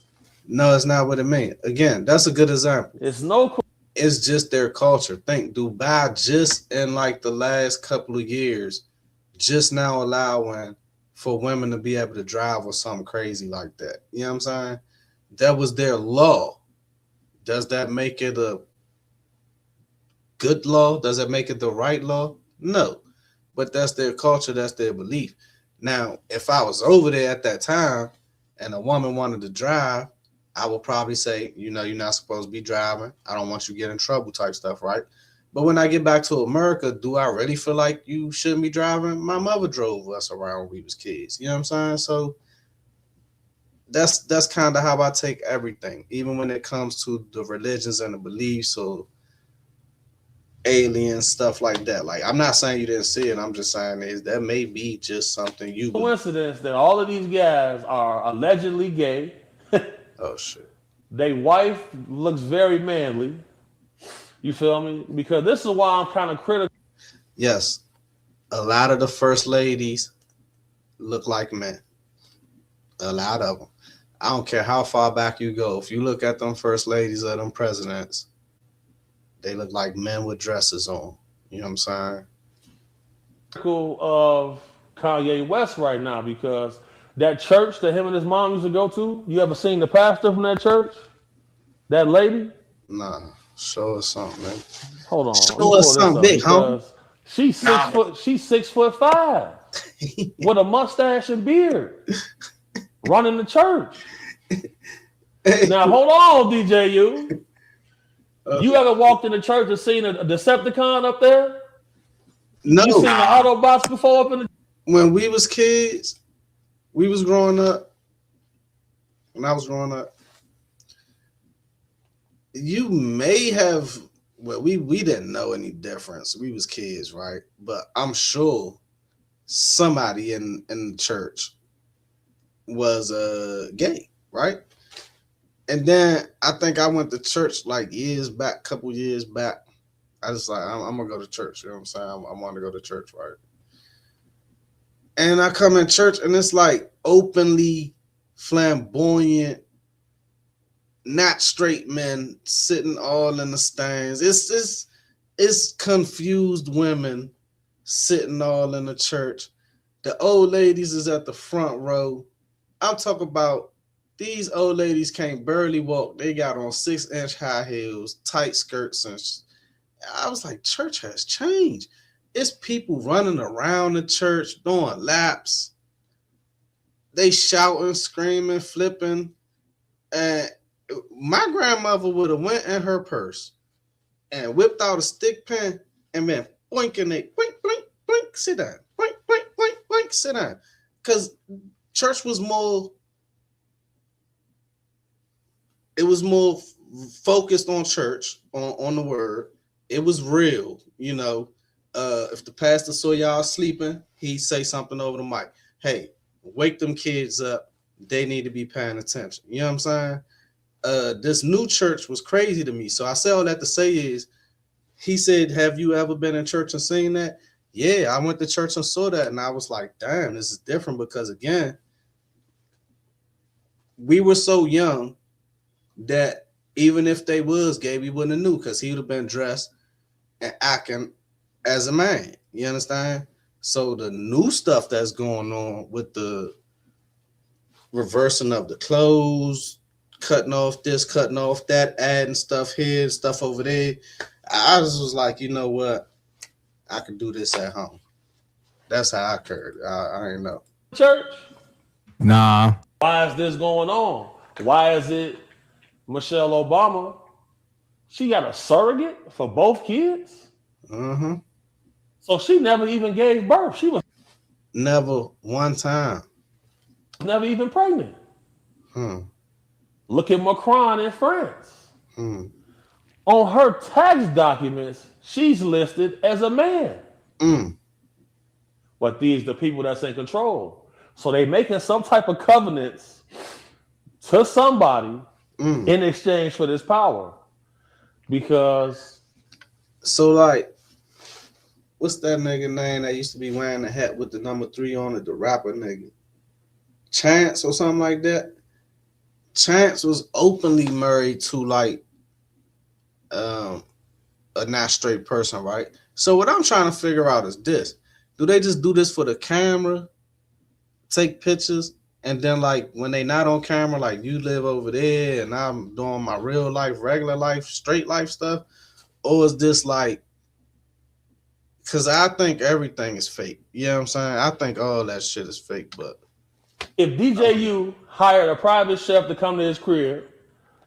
No, it's not what it means. Again, that's a good example. It's just their culture. Think Dubai just in like the last couple of years, just now allowing for women to be able to drive or something crazy like that. You know what I'm saying? That was their law. Does that make it a good law? Does that make it the right law? No. But that's their culture. That's their belief. Now, if I was over there at that time and a woman wanted to drive, I would probably say, you're not supposed to be driving. I don't want you to get in trouble type stuff, right? But when I get back to America, do I really feel like you shouldn't be driving? My mother drove us around when we was kids. You know what I'm saying? So that's kind of how I take everything, even when it comes to the religions and the beliefs or alien stuff like that. Like, I'm not saying you didn't see it. I'm just saying is that may be just something you coincidence that all of these guys are allegedly gay. Oh shit. Their wife looks very manly. You feel me? Because this is why I'm kind of critical. Yes, a lot of the first ladies look like men. A lot of them. I don't care how far back you go. If you look at them first ladies of them presidents, they look like men with dresses on. You know what I'm saying? Of Kanye West right now, because that church that him and his mom used to go to, you ever seen the pastor from that church? That lady? Nah, show us something, man. Hold on. Show us something big, huh? She's 6'5" with a mustache and beard, running the church. Now hold on, DJU. You ever walked in the church and seen a Decepticon up there? No. You seen the Autobots before up in the... When we was kids, we was growing up. When I was growing up, you may have. Well, we didn't know any difference. We was kids, right? But I'm sure somebody in the church was gay, right? And then I think I went to church like couple years back. I just like I'm gonna go to church. You know what I'm saying? I want to go to church, right? And I come in church and it's like openly flamboyant, not straight men sitting all in the stands. It's confused women sitting all in the church. The old ladies is at the front row. I'm talking about these old ladies can't barely walk. They got on 6-inch high heels, tight skirts, and I was like, church has changed. It's people running around the church doing laps. They shouting, screaming, flipping. And my grandmother would have went in her purse and whipped out a stick pen and been boinking it, boink, boink, boink, sit down, boink, boink, boink, boink, sit down. Because church was more, it was more focused on church, on the word. It was real, you know. If the pastor saw y'all sleeping, he'd say something over the mic. Hey, wake them kids up. They need to be paying attention. You know what I'm saying? This new church was crazy to me. So I say all that to say is, he said, have you ever been in church and seen that? Yeah, I went to church and saw that. And I was like, damn, this is different because, again, we were so young that even if they was gay, we wouldn't have knew because he would have been dressed and acting as a man. You understand? So the new stuff that's going on with the reversing of the clothes, cutting off this, cutting off that, adding stuff here, stuff over there. I just was like, you know what? I could do this at home. That's how I heard. I ain't know. Church? Nah. Why is this going on? Why is it Michelle Obama? She got a surrogate for both kids? Mm-hmm. So she never even gave birth. She was never one time. Never even pregnant. Look at Macron in France. On her tax documents, she's listed as a man. But these the people that's in control. So they making some type of covenants to somebody in exchange for this power. Because so like, what's that nigga name that used to be wearing the hat with the number 3 on it, the rapper nigga? Chance or something like that. Chance was openly married to like a not straight person, right? So what I'm trying to figure out is this. Do they just do this for the camera, take pictures, and then like when they not on camera, like you live over there and I'm doing my real life, regular life, straight life stuff? Or is this like, because I think everything is fake. You know what I'm saying? I think all that shit is fake, but if DJU hired a private chef to come to his crib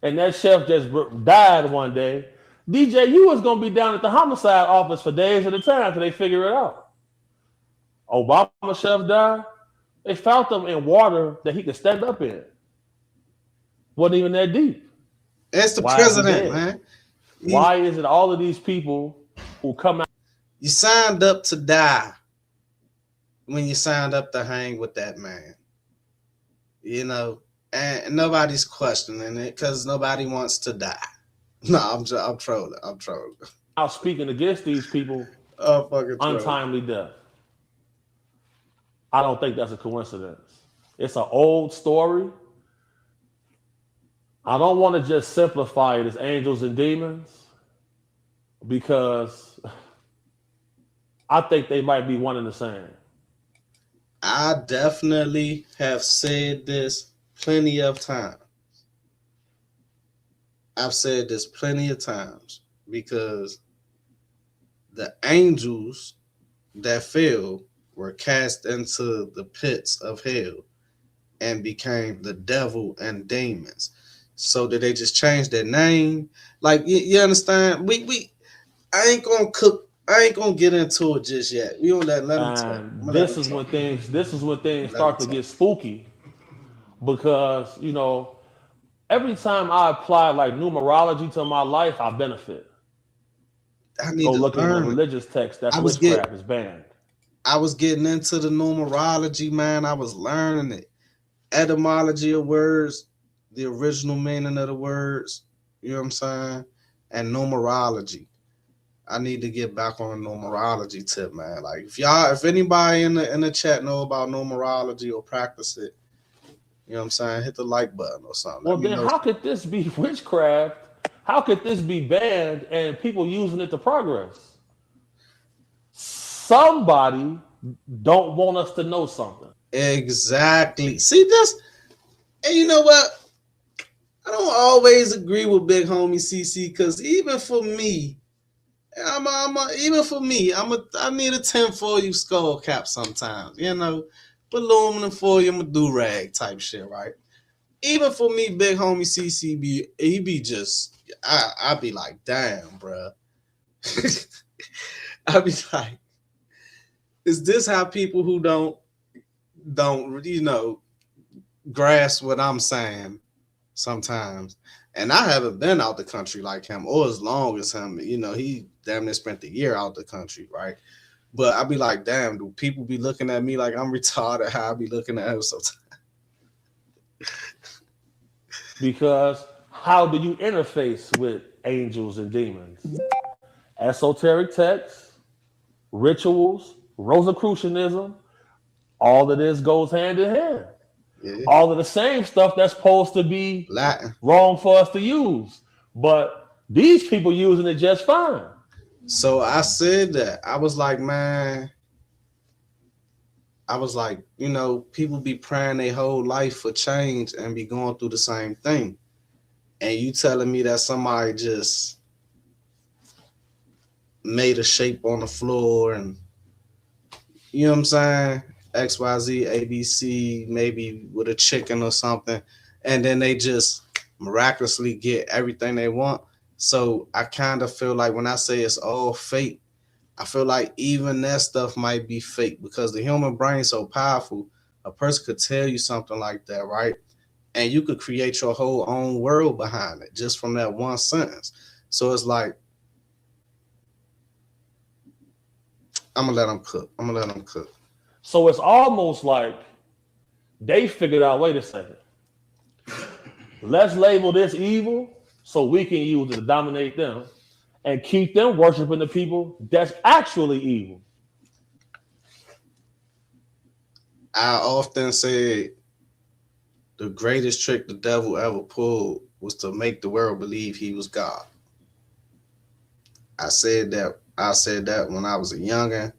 and that chef just died one day, DJU is going to be down at the homicide office for days at a time until they figure it out. Obama chef died. They found him in water that he could stand up in. Wasn't even that deep. It's the president, man. Why is it all of these people who come out? You signed up to die when you signed up to hang with that man. You know, and nobody's questioning it because nobody wants to die. No, I'm trolling. I'm trolling. Out speaking against these people, untimely death. I don't think that's a coincidence. It's an old story. I don't want to just simplify it as angels and demons because I think they might be one and the same. I definitely have said this plenty of times. I've said this plenty of times because the angels that fell were cast into the pits of hell and became the devil and demons. So did they just change their name? Like you understand? I ain't gonna cook. I ain't gonna get into it just yet. We don't let them talk. I'm And gonna let this them is when talk. things Let them start to talk. get spooky because every time I apply like numerology to my life, I benefit. I need Go to look in the learn it. religious text. That's I was get witchcraft is banned. I was getting into the numerology, man. I was learning it. Etymology of words, the original meaning of the words, you know what I'm saying? And numerology. I need to get back on a numerology tip, man. Like if anybody in the chat know about numerology or practice it, you know what I'm saying? Hit the like button or something. Well, Let me then know. how could this be witchcraft? How could this be banned and people using it to progress? Somebody don't want us to know something. Exactly. See this? And you know what? I don't always agree with Big Homie CC because even for me, even for me, I need a tinfoil skull cap sometimes. You know, put aluminum foil in my do rag type shit, right? Even for me, Big Homie CC he be just I be like, damn, bruh. I be like, is this how people who don't grasp what I'm saying sometimes? And I haven't been out the country like him or as long as him. You know, he damn near spent the year out the country, right? But I be like, damn, do people be looking at me like I'm retarded? How I be looking at him sometimes? Because how do you interface with angels and demons? Esoteric texts, rituals, Rosicrucianism, all of this goes hand in hand. Yeah, All of the same stuff that's supposed to be Latin. wrong for us to use. But these people using it just fine. So I said that. I was like, man, I was like, people be praying their whole life for change and be going through the same thing. And you telling me that somebody just made a shape on the floor and you know what I'm saying? XYZ, ABC, maybe with a chicken or something. And then they just miraculously get everything they want. So I kind of feel like when I say it's all fake, I feel like even that stuff might be fake because the human brain is so powerful. A person could tell you something like that, right? And you could create your whole own world behind it just from that one sentence. So it's like, I'm gonna let them cook. I'm gonna let them cook. So it's almost like they figured out, wait a second, let's label this evil so we can use it to dominate them and keep them worshiping the people that's actually evil. I often say the greatest trick the devil ever pulled was to make the world believe he was God. I said that when I was a youngin'.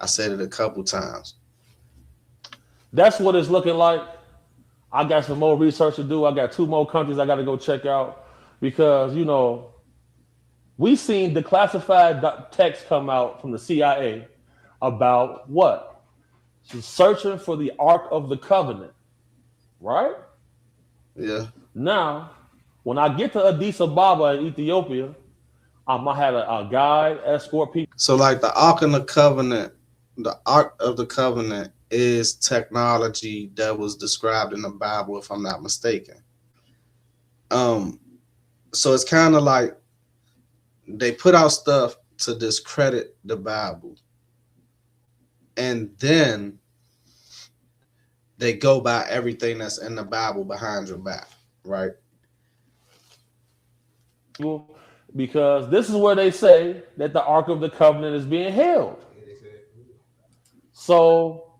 I said it a couple times. That's what it's looking like. I got some more research to do. I got 2 more countries I got to go check out because, we seen declassified text come out from the CIA about what? Searching for the Ark of the Covenant, right? Yeah. Now, when I get to Addis Ababa in Ethiopia, I might have a guide, escort people. So like the Ark of the Covenant is technology that was described in the Bible, if I'm not mistaken. So it's kind of like they put out stuff to discredit the Bible. And then they go by everything that's in the Bible behind your back, right? Because this is where they say that the Ark of the Covenant is being held. So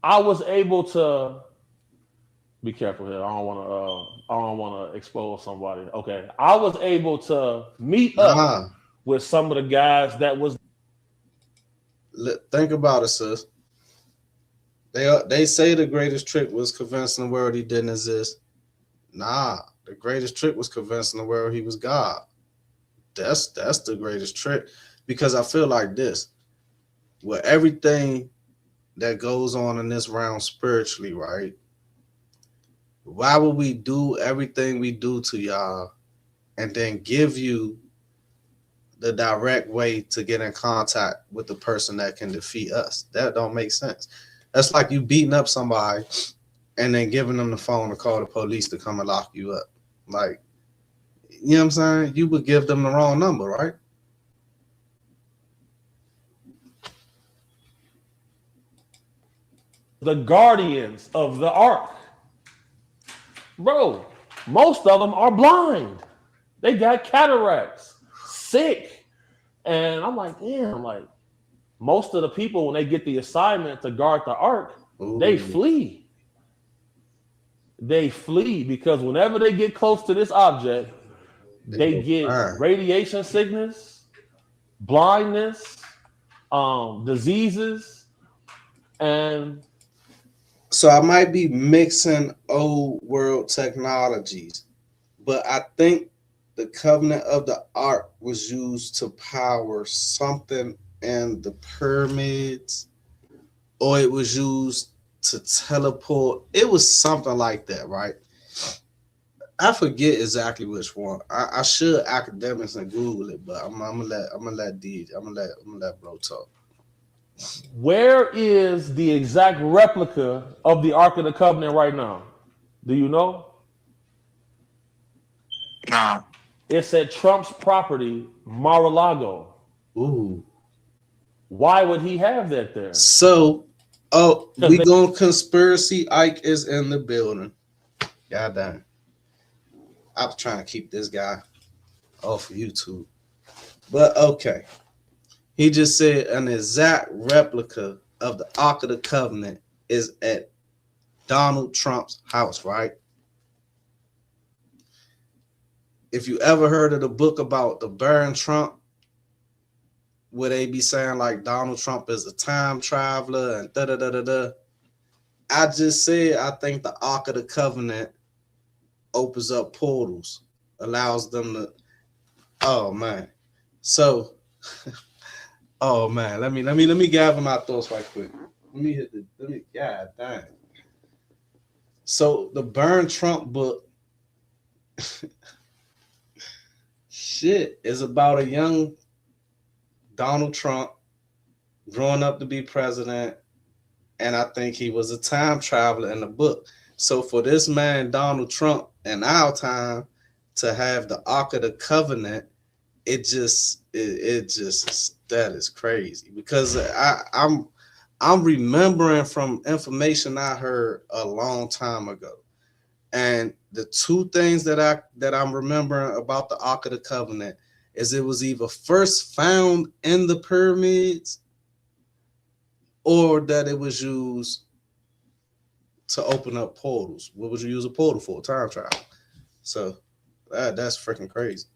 I was able to be careful here. I don't want to expose somebody. Okay, I was able to meet up with some of the guys that was. Think about it, sis. They say the greatest trick was convincing the world he didn't exist. Nah, the greatest trick was convincing the world he was God. That's the greatest trick because I feel like this. With everything that goes on in this realm spiritually, right? Why would we do everything we do to y'all and then give you the direct way to get in contact with the person that can defeat us? That don't make sense. That's like you beating up somebody and then giving them the phone to call the police to come and lock you up. Like, you know what I'm saying? You would give them the wrong number, right? The guardians of the ark. Bro, most of them are blind. They got cataracts, sick. And I'm like, damn, like most of the people, when they get the assignment to guard the ark, they flee. They flee because whenever they get close to this object, they get radiation sickness, blindness, diseases, and so I might be mixing old world technologies, but I think the covenant of the ark was used to power something in the pyramids, or it was used to teleport. It was something like that, right? I forget exactly which one. I should academics and Google it, but I'm gonna let bro talk. where is the exact replica of the Ark of the Covenant right now? Do you know? Nah. It's at Trump's property, Mar-a-Lago. Ooh. Why would he have that there? So, we going conspiracy. Ike is in the building. God damn. I was trying to keep this guy off of YouTube. But okay. He just said an exact replica of the Ark of the Covenant is at Donald Trump's house, right? If you ever heard of the book about the Baron Trump, where they be saying like Donald Trump is a time traveler and da da da da da. I just said I think the Ark of the Covenant opens up portals, allows them to. Oh man, so. Oh man, let me gather my thoughts right quick. God damn. So the Burn Trump book, shit, is about a young Donald Trump growing up to be president, and I think he was a time traveler in the book. So for this man Donald Trump in our time to have the Ark of the Covenant, it just that is crazy, because I'm remembering from information I heard a long time ago, and the two things that I'm remembering about the Ark of the Covenant is it was either first found in the pyramids or that it was used to open up portals. What would you use a portal for? Time travel. So that's freaking crazy.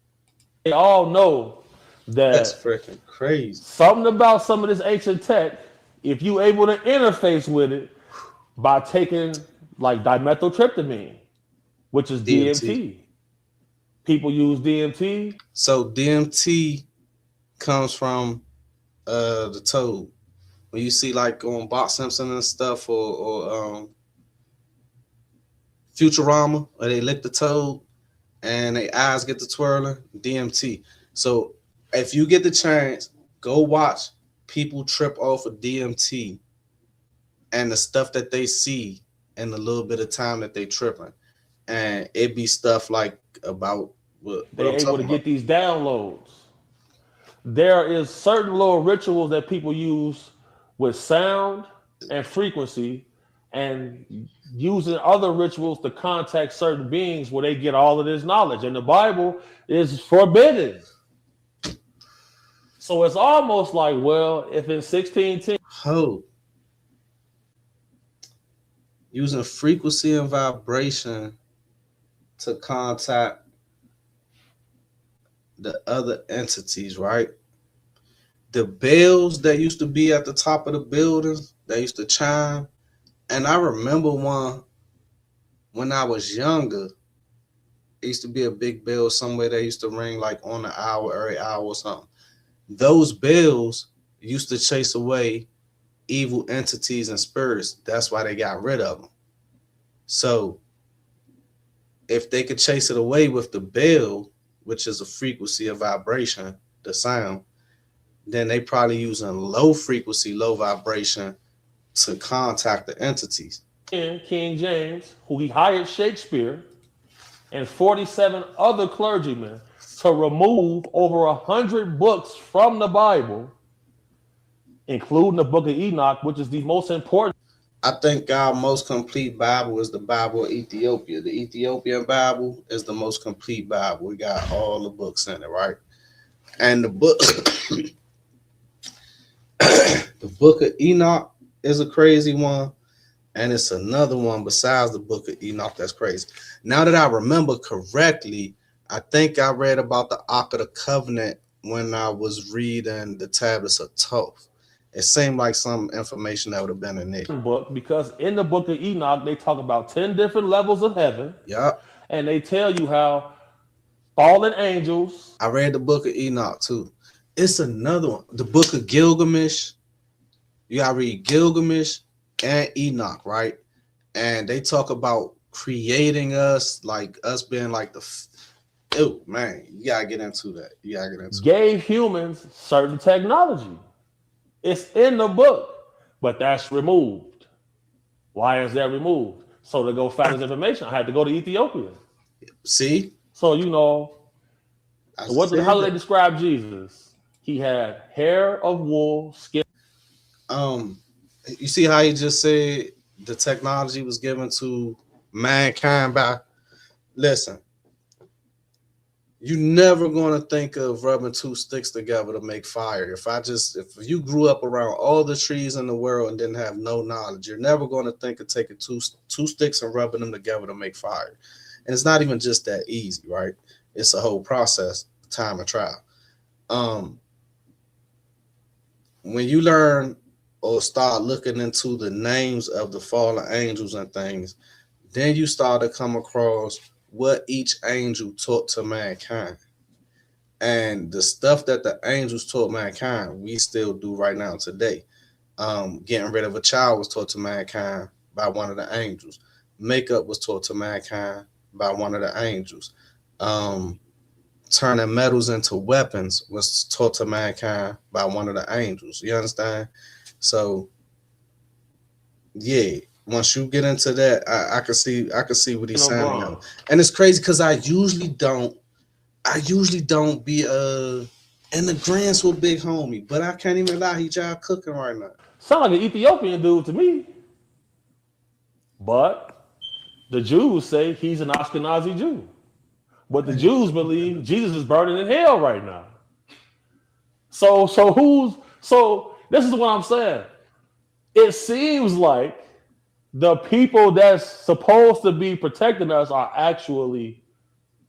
They all know that that's freaking crazy. Something about some of this ancient tech, if you able to interface with it by taking like dimethyltryptamine, which is DMT. People use DMT. So DMT comes from the toad. When you see like on Bart Simpson and stuff, or Futurama, where they lick the toad and their eyes get to twirling, DMT. So if you get the chance, go watch people trip off of DMT and the stuff that they see in the little bit of time that they tripping. And it be stuff like about what they're able to get these downloads. There is certain little rituals that people use with sound and frequency, and using other rituals to contact certain beings where they get all of this knowledge. And the Bible is forbidden. So it's almost like, well, if in 1610... using frequency and vibration to contact the other entities, right? The bells that used to be at the top of the buildings, they used to chime. And I remember one when I was younger. It used to be a big bell somewhere that used to ring like on the hour, every hour or something. Those bells used to chase away evil entities and spirits. That's why they got rid of them. So if they could chase it away with the bell, which is a frequency of vibration, the sound, then they probably using low frequency, low vibration to contact the entities. And King James, who he hired Shakespeare and 47 other clergymen to remove over 100 books from the Bible, including the book of Enoch, which is the most important. I think our most complete Bible is the Bible of Ethiopia. The Ethiopian Bible is the most complete Bible. We got all the books in it, right? And the book, the book of Enoch is a crazy one. And it's another one besides the book of Enoch that's crazy. Now that I remember correctly, I think I read about the Ark of the Covenant when I was reading the tablets of Thoth. It seemed like some information that would have been in there. Book, because in the book of Enoch, they talk about 10 different levels of heaven. Yeah. And they tell you how fallen angels. I read the book of Enoch too. It's another one. The book of Gilgamesh. You gotta read Gilgamesh and Enoch, right? And they talk about creating us, like us being like oh man, you gotta get into that. You gotta get into gave humans certain technology. It's in the book, but that's removed. Why is that removed? So to go find this information, I had to go to Ethiopia. See? So how do they describe Jesus? He had hair of wool, skin. You see how he just said the technology was given to mankind by, listen, you're never going to think of rubbing two sticks together to make fire. If you grew up around all the trees in the world and didn't have no knowledge, you're never going to think of taking two sticks and rubbing them together to make fire. And it's not even just that easy, right? It's a whole process, time and trial. When you learn or start looking into the names of the fallen angels and things, then you start to come across what each angel taught to mankind. And the stuff that the angels taught mankind, we still do right now today. Getting rid of a child was taught to mankind by one of the angels. Makeup was taught to mankind by one of the angels. Turning metals into weapons was taught to mankind by one of the angels. You understand? So, yeah, once you get into that, I can see what he's saying now. And it's crazy because I usually don't be in the grants with Big Homie, but I can't even lie, he job cooking right now. Sound like an Ethiopian dude to me. But the Jews say he's an Ashkenazi Jew. But the Jews believe Jesus is burning in hell right now. So this is what I'm saying. It seems like the people that's supposed to be protecting us are actually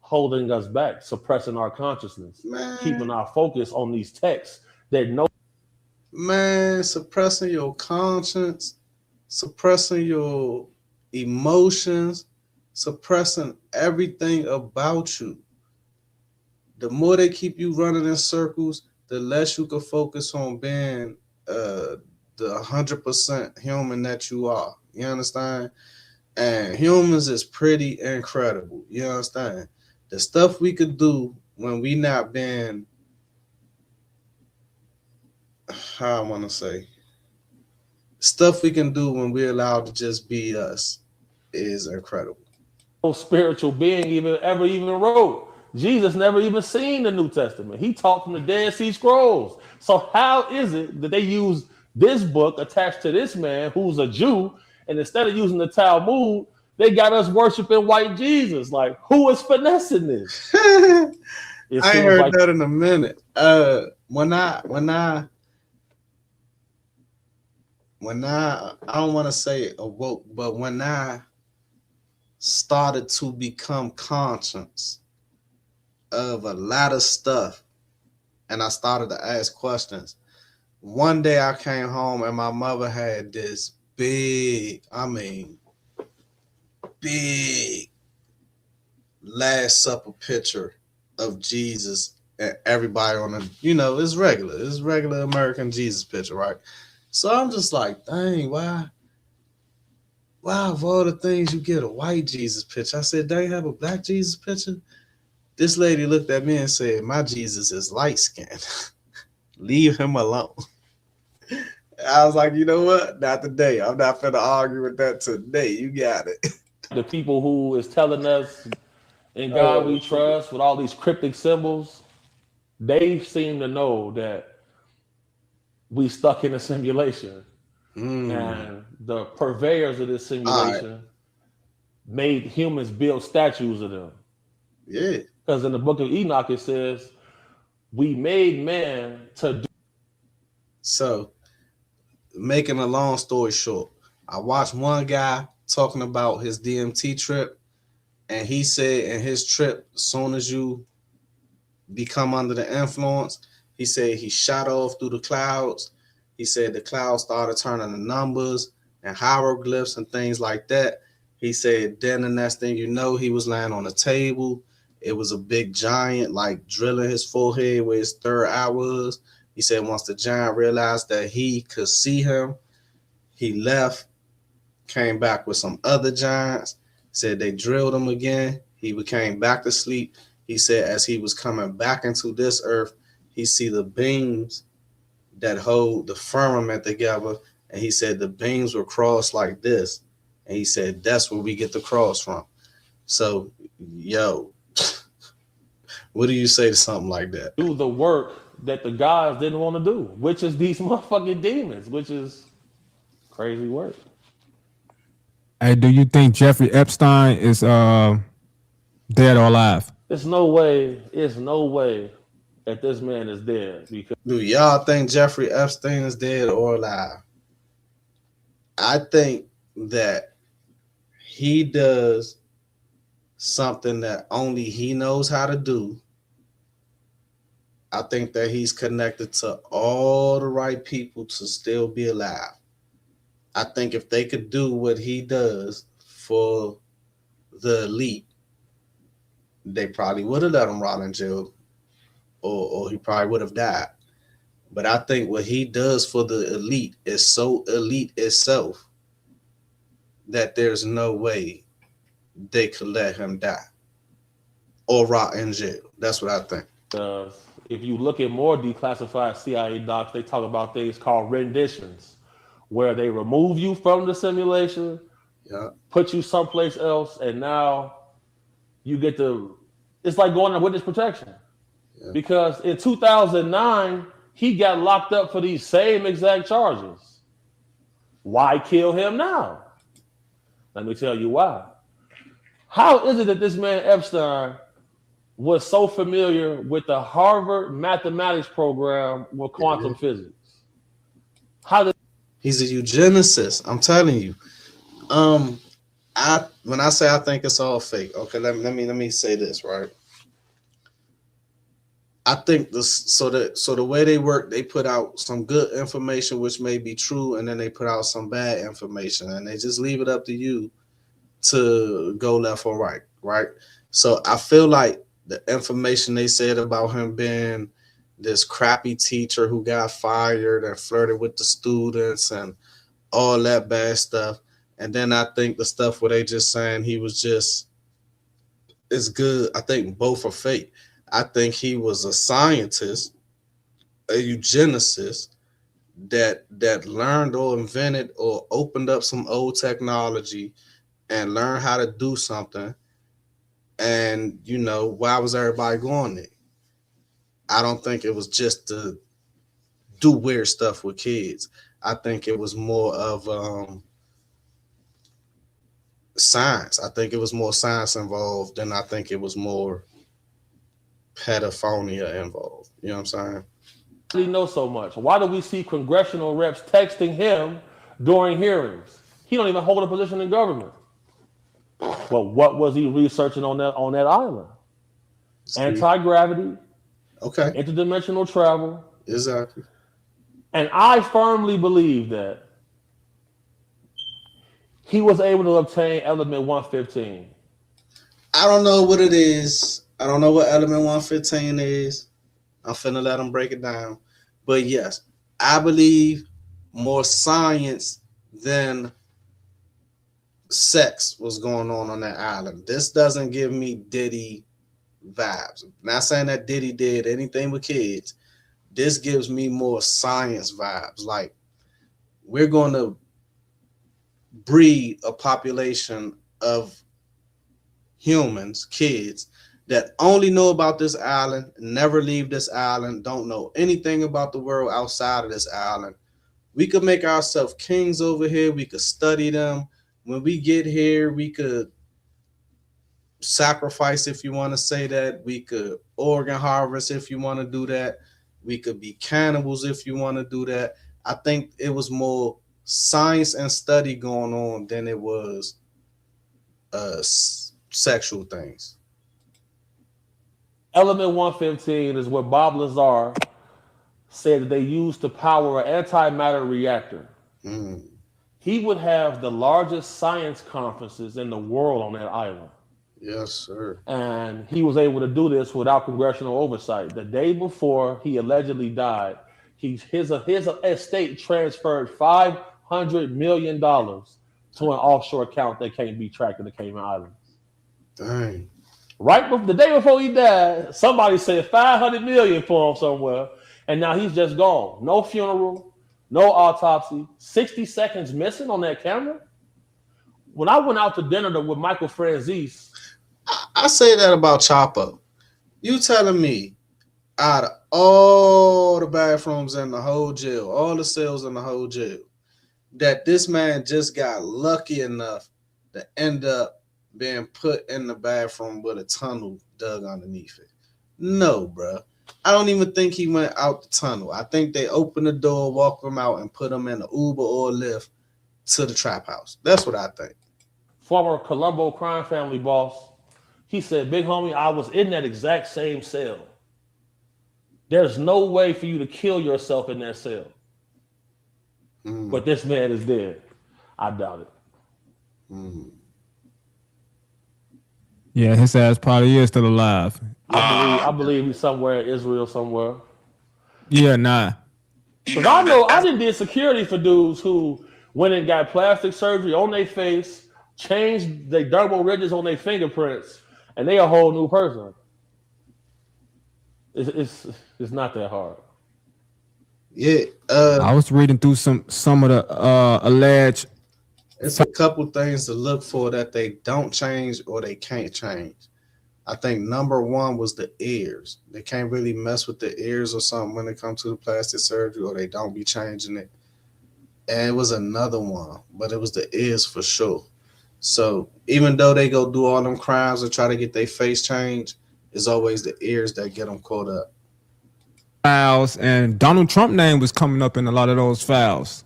holding us back, suppressing our consciousness, keeping our focus on these texts that no. Man, suppressing your conscience, suppressing your emotions, suppressing everything about you. The more they keep you running in circles, the less you can focus on being the 100% human that you are. You understand? And humans is pretty incredible. You understand? The stuff we could do when we not being, how I want to say, stuff we can do when we're allowed to just be us is incredible. No spiritual being ever wrote. Jesus never even seen the New Testament. He taught from the Dead Sea Scrolls. So how is it that they use this book attached to this man who's a Jew, and instead of using the Talmud, they got us worshiping white Jesus? Like, who is finessing this? I ain't heard that in a minute. When I don't want to say awoke, but when I started to become conscious of a lot of stuff and I started to ask questions, one day I came home and my mother had this big Last Supper picture of Jesus and everybody on the, it's regular American Jesus picture, right? So I'm just like, dang, why why of all the things you get a white Jesus picture? I said, they have a black Jesus picture? This lady looked at me and said, my Jesus is light skinned. Leave him alone. I was like, you know what? Not today. I'm not finna argue with that today. You got it. The people who is telling us in God we trust with all these cryptic symbols, they seem to know that we stuck in a simulation. And the purveyors of this simulation made humans build statues of them. Yeah. Because in the book of Enoch, it says, we made man to do. So, making a long story short, I watched one guy talking about his DMT trip, and he said in his trip, as soon as you become under the influence, he said he shot off through the clouds. He said the clouds started turning to numbers and hieroglyphs and things like that. He said then the next thing you know, he was laying on a table. It was a big giant like drilling his forehead where his third eye was. He said once the giant realized that he could see him, he left, came back with some other giants, said they drilled him again. He came back to sleep. He said as he was coming back into this earth, he see the beams that hold the firmament together. And he said the beams were crossed like this. And he said, that's where we get the cross from. So, yo, what do you say to something like that? Do the work that the gods didn't want to do, which is these motherfucking demons, which is crazy work. Hey, do you think Jeffrey Epstein is dead or alive? It's no way that this man is dead. Because do y'all think Jeffrey Epstein is dead or alive? I think that he does something that only he knows how to do. I think that he's connected to all the right people to still be alive. I think if they could do what he does for the elite, they probably would have let him rot in jail, or he probably would have died. But I think what he does for the elite is so elite itself that there's no way they could let him die or rot in jail. That's what I think. If you look at more declassified CIA docs, they talk about things called renditions, where they remove you from the simulation, put you someplace else, and now you get to, it's like going to witness protection. Yeah. Because in 2009, he got locked up for these same exact charges. Why kill him now? Let me tell you why. How is it that this man Epstein was so familiar with the Harvard mathematics program with quantum physics? He's a eugenicist. I'm telling you. When I say I think it's all fake, okay, let me say this, right? I think the way they work, they put out some good information which may be true, and then they put out some bad information, and they just leave it up to you to go left or right, right? So I feel like the information they said about him being this crappy teacher who got fired and flirted with the students and all that bad stuff. And then I think the stuff where they just saying he was just is good. I think both are fake. I think he was a scientist, a eugenicist that learned or invented or opened up some old technology and learned how to do something. And, you know, why was everybody going there? I don't think it was just to do weird stuff with kids. I think it was more of science. I think it was more science involved than I think it was more pedophilia involved. You know what I'm saying? He knows so much. Why do we see congressional reps texting him during hearings? He don't even hold a position in government. Well, what was he researching on that island? Anti-gravity, okay, interdimensional travel. Exactly. And I firmly believe that he was able to obtain element 115. I don't know what it is. I don't know what element 115 is. I'm finna let him break it down. But yes, I believe more science than sex was going on that island. This doesn't give me Diddy vibes. Not saying that Diddy did anything with kids. This gives me more science vibes. Like, we're going to breed a population of humans, kids, that only know about this island, never leave this island, don't know anything about the world outside of this island. We could make ourselves kings over here. We could study them. When we get here, we could sacrifice, if you want to say that. We could organ harvest if you want to do that. We could be cannibals if you want to do that. I think it was more science and study going on than it was sexual things. Element 115 is where Bob Lazar said that they used to power an antimatter reactor. He would have the largest science conferences in the world on that island. Yes, sir. And he was able to do this without congressional oversight. The day before he allegedly died, his estate transferred $500 million to an offshore account that can't be tracked in the Cayman Islands. Dang. The day before he died, somebody said $500 million for him somewhere, and now he's just gone. No funeral, no autopsy, 60 seconds missing on that camera. When I went out to dinner with Michael Franzese, I say that about Chapo. You telling me out of all the bathrooms in the whole jail, all the cells in the whole jail, that this man just got lucky enough to end up being put in the bathroom with a tunnel dug underneath it? No, bro. I don't even think he went out the tunnel. I think they opened the door, walked him out, and put him in an Uber or a Lyft to the trap house. That's what I think. Former Colombo crime family boss, he said, "Big homie, I was in that exact same cell. There's no way for you to kill yourself in that cell. But this man is dead." I doubt it. Yeah, his ass probably is still alive. I believe he's somewhere in Israel somewhere. Yeah, nah. Because I know I did security for dudes who went and got plastic surgery on their face, changed their dermal ridges on their fingerprints, and they a whole new person. It's not that hard. Yeah. I was reading through some of the alleged. It's a couple things to look for that they don't change or they can't change. I think number one was the ears. They can't really mess with the ears or something when it comes to the plastic surgery, or they don't be changing it. And it was another one, but it was the ears for sure. So even though they go do all them crimes and try to get their face changed, it's always the ears that get them caught up. Files, and Donald Trump name was coming up in a lot of those files.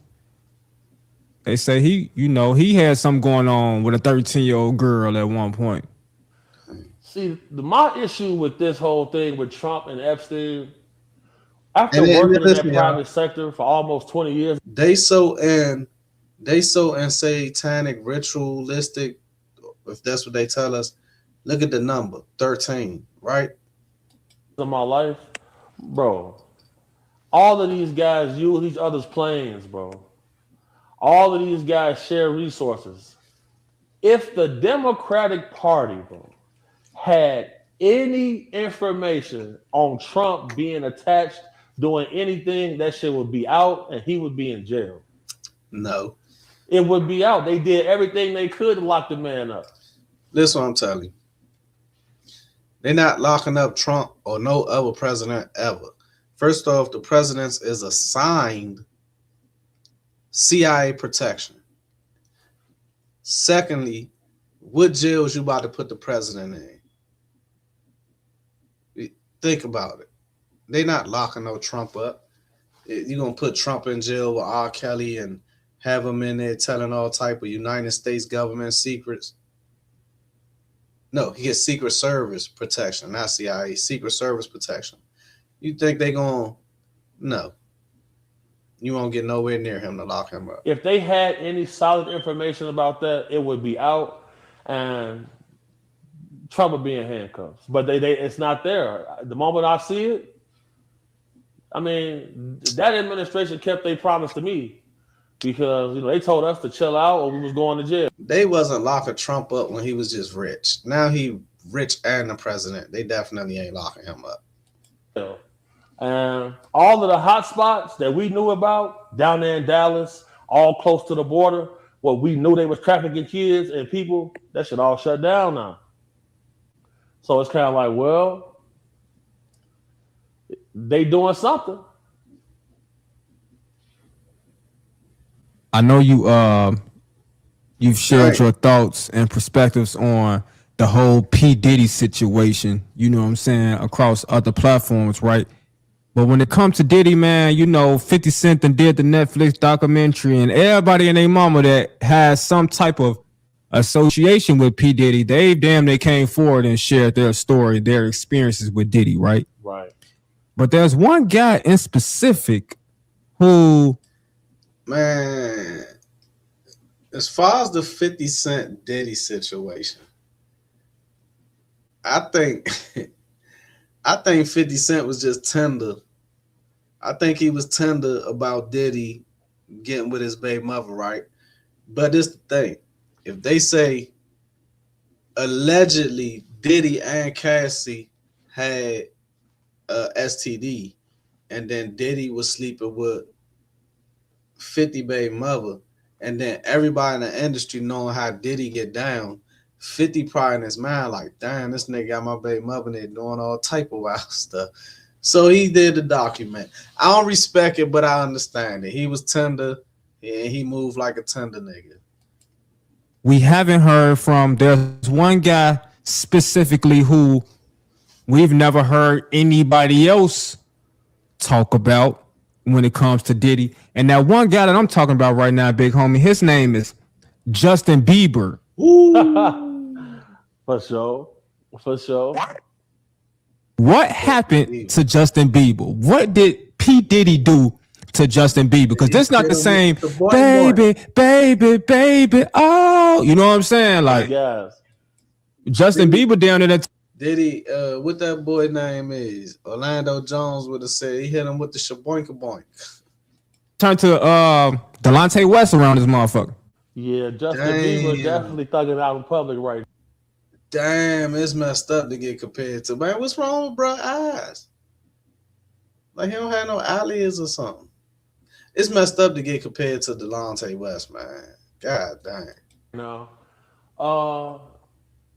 They say he had something going on with a 13-year-old girl at one point. See, my issue with this whole thing with Trump and Epstein, after working in that private sector for almost 20 years, they so satanic, ritualistic, if that's what they tell us. Look at the number 13, right? In my life, bro, all of these guys use each other's planes, bro. All of these guys share resources. If the Democratic Party, bro, had any information on Trump being attached, doing anything, that shit would be out and he would be in jail. No. It would be out. They did everything they could to lock the man up. Listen what I'm telling you. They're not locking up Trump or no other president ever. First off, the president is assigned CIA protection. Secondly, what jails you about to put the president in? Think about it. They're not locking no Trump up. You're going to put Trump in jail with R. Kelly and have him in there telling all type of United States government secrets. No, he gets Secret Service protection, not CIA, Secret Service protection. You think they're going to? No. You won't get nowhere near him to lock him up. If they had any solid information about that, it would be out and Trump would be in handcuffs. But it's not there. The moment I see it, I mean, that administration kept their promise to me. because they told us to chill out or we was going to jail. They wasn't locking Trump up when he was just rich. Now he rich and the president. They definitely ain't locking him up. And all of the hot spots that we knew about down there in Dallas, all close to the border, what we knew they was trafficking kids and people, that shit all shut down now. So it's kind of like, well, they doing something. I know you've shared your thoughts and perspectives on the whole P. Diddy situation, you know what I'm saying, across other platforms, right? But when it comes to Diddy, man, 50 Cent and did the Netflix documentary, and everybody and their mama that has some type of association with P. Diddy, they came forward and shared their story, their experiences with Diddy, right? Right. But there's one guy in specific who... Man, as far as the 50 Cent Diddy situation, I think 50 Cent was just tender. I think he was tender about Diddy getting with his baby mother, right? But it's the thing. If they say allegedly Diddy and Cassie had a STD and then Diddy was sleeping with 50 baby mother, and then everybody in the industry knowing how Diddy get down, 50 probably in his mind like, damn, this nigga got my baby mother and they doing all type of wild stuff. So he did the document. I don't respect it, but I understand it. He was tender and he moved like a tender nigga. We haven't heard from, there's one guy specifically who we've never heard anybody else talk about when it comes to Diddy. And that one guy that I'm talking about right now, big homie, his name is Justin Bieber. For sure. What happened to Justin Bieber? What did P. Diddy do to Justin Bieber? Because this not the same, baby, oh, you know what I'm saying? Like, yes. Justin Bieber down there that Diddy, what that boy name is? Orlando Jones would have said he hit him with the shaboinka boink. turned to Delonte West around this motherfucker. Yeah, Justin Bieber definitely thugging out in public right now. Damn, it's messed up to get compared to. Man, what's wrong with bro eyes? Like he don't have no eyelids or something. It's messed up to get compared to Delonte West, man. God dang. No.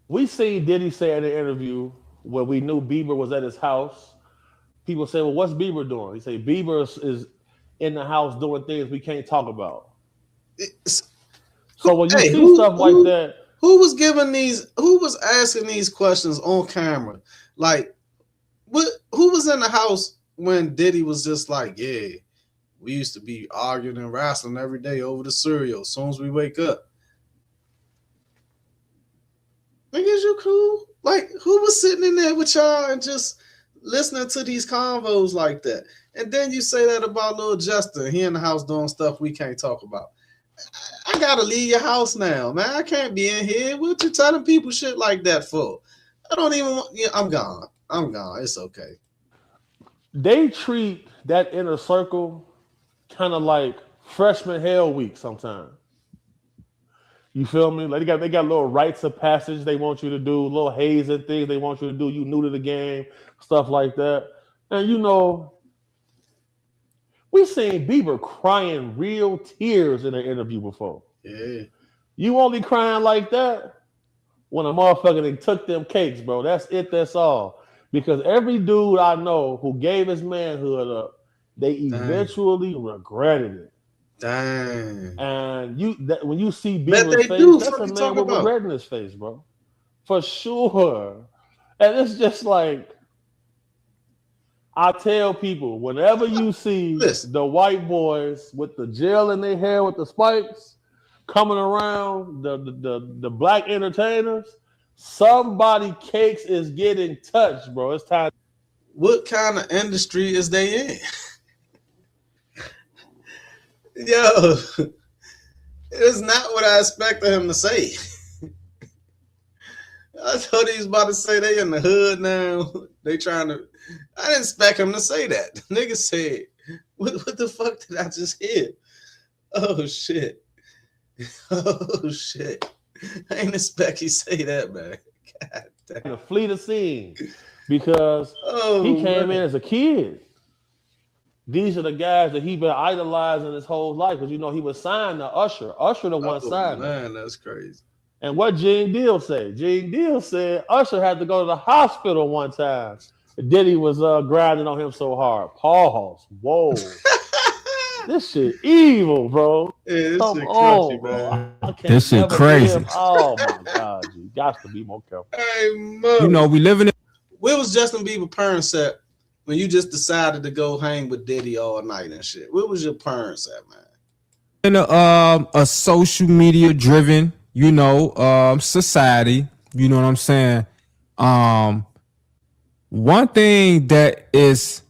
We seen Diddy say in an interview where we knew Bieber was at his house. People say, well, what's Bieber doing? He say Bieber is in the house doing things we can't talk about. So when you see stuff like that, who was asking these questions on camera? Like, who was in the house when Diddy was just like, yeah, we used to be arguing and wrestling every day over the cereal as soon as we wake up. Niggas, you cool? Like, who was sitting in there with y'all and just listening to these convos like that? And then you say that about little Justin. He in the house doing stuff we can't talk about. I gotta leave your house now, man. I can't be in here. What you telling people shit like that for? I don't even want. Yeah, I'm gone. It's okay. They treat that inner circle kind of like freshman hell week sometimes. You feel me? Like they got little rites of passage they want you to do, little hazing things they want you to do. You new to the game, stuff like that. And we seen Bieber crying real tears in an interview before. Yeah. You only crying like that when a motherfucker they took them cakes, bro. That's it. That's all. Because every dude I know who gave his manhood up, they eventually regretted it. Dang. And when you see Bieber's face, that's a man with regret in his face, bro. For sure. And it's just like, I tell people, whenever you see the white boys with the gel in their hair with the spikes coming around, the black entertainers, somebody cakes is getting touched, bro. It's time. What kind of industry is they in? Yo, it's not what I expected him to say. I thought he was about to say they in the hood now. They trying to. I didn't expect him to say that. The nigga said, "What the fuck did I just hear?" Oh shit. Oh shit. I ain't expect you say that, man. God damn. To flee the scene because he Oh came in man. as a kid. These are the guys that he been idolizing his whole life because you know he was signed to Usher. Usher the one Oh signed him. man, that's crazy. And what Gene Deal said? Gene Deal said Usher had to go to the hospital one time. Diddy was grinding on him so hard. Pause. Whoa. This shit evil, bro. Yeah, this Come shit crunchy, on, bro. man. I can't This shit never crazy. give. Oh my God, you got to be more careful. Hey, You know, Mo. we living Where was Justin Bieber parents at when you just decided to go hang with Diddy all night and shit? Where was your parents at, man? in a social media driven, you know, society. You know what I'm saying? Um, one thing that is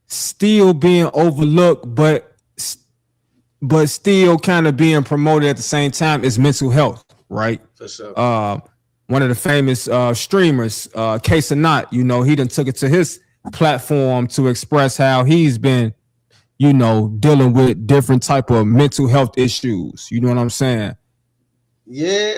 still being overlooked, but still kind of being promoted at the same time is mental health, right? For sure. One of the famous streamers, Case or Not, you know, he done took it to his platform to express how he's been, you know, dealing with different type of mental health issues. You know what I'm saying? Yeah,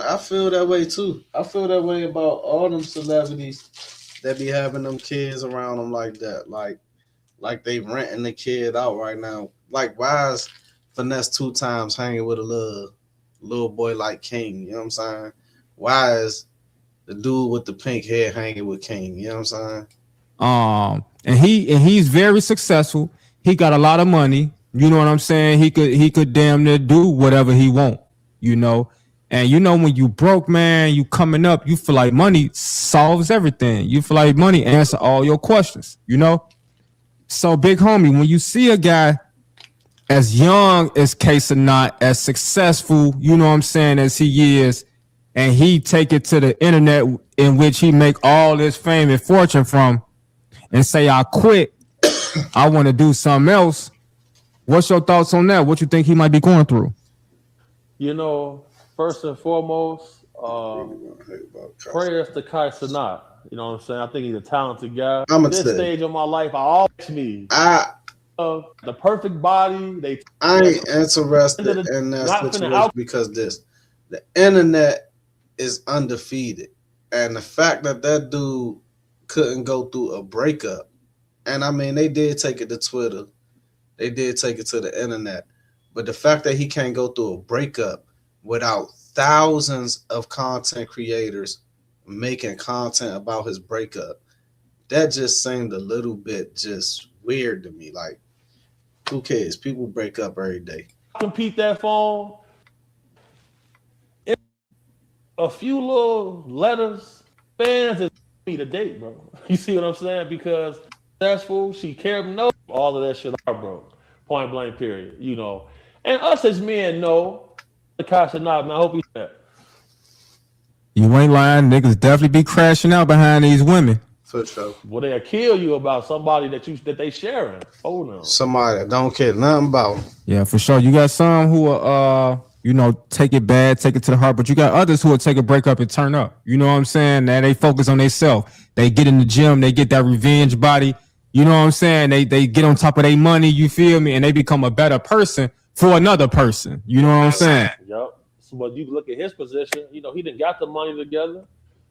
I feel that way too. I feel that way about all them celebrities that be having them kids around them like that. Like they renting the kid out right now. Like why is Finesse 2 Times hanging with a little boy like King? You know what I'm saying? Why is the dude with the pink hair hanging with King? You know what I'm saying? And he's very successful. He got a lot of money. You know what I'm saying? He could damn near do whatever he want. You know, and you know when you broke, man, you coming up, you feel like money solves everything. You feel like money answer all your questions. You know, so big homie, when you see a guy as young as Case or Not, as successful, you know what I'm saying, as he is, and he take it to the internet in which he make all this fame and fortune from, and say, I quit, I want to do something else. What's your thoughts on that? What you think he might be going through? You know, first and foremost, prayers to Kai Sanat. You know what I'm saying? I think he's a talented guy. I'ma At this say stage of my life, I always me I the perfect body. They I end ain't interested of the in that not finna situation out. because the internet is undefeated, and the fact that that dude couldn't go through a breakup, and I mean they did take it to Twitter, they did take it to the internet, but the fact that he can't go through a breakup without thousands of content creators making content about his breakup, that just seemed a little bit just weird to me. Like, who cares? People break up every day. Compete that phone. A few little letters, fans is me to date, bro. You see what I'm saying? Because successful, she cared no all of that shit are broke. Point blank period. You know. And us as men know the cops are not, man. I hope he's that. You ain't lying. Niggas definitely be crashing out behind these women. For sure. Well, they'll kill you about somebody that they sharing. Oh no. Somebody that don't care nothing about him. Yeah, for sure. You got some who are, you know, take it bad, take it to the heart, but you got others who will take a break up and turn up. You know what I'm saying? That they focus on themselves. They get in the gym, they get that revenge body. You know what I'm saying? They get on top of their money, you feel me? And they become a better person for another person. You know what I'm saying? Yep. So, but you look at his position, you know, he didn't got the money together.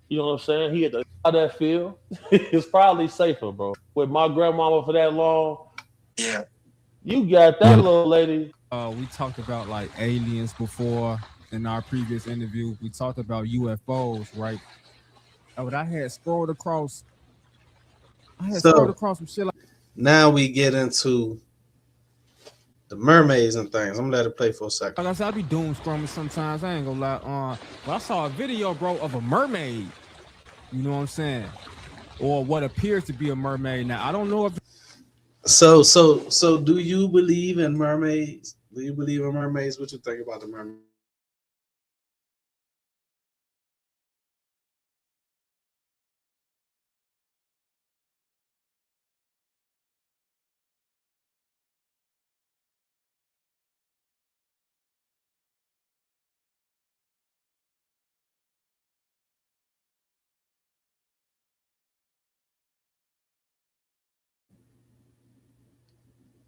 You know what I'm saying? He had to how that feel. It's probably safer, bro. With my grandmama for that long, you got that Yeah. little lady. We talked about like aliens before in our previous interview. We talked about UFOs, right? Oh, but I had scrolled So across some shit like now we get into the mermaids and things. I'm gonna let it play for a second. I said, I be doom scrumming sometimes. I ain't gonna lie. But I saw a video, bro, of a mermaid. You know what I'm saying? Or what appears to be a mermaid. Now I don't know if So do you believe in mermaids? Do you believe in mermaids? What you think about the mermaids?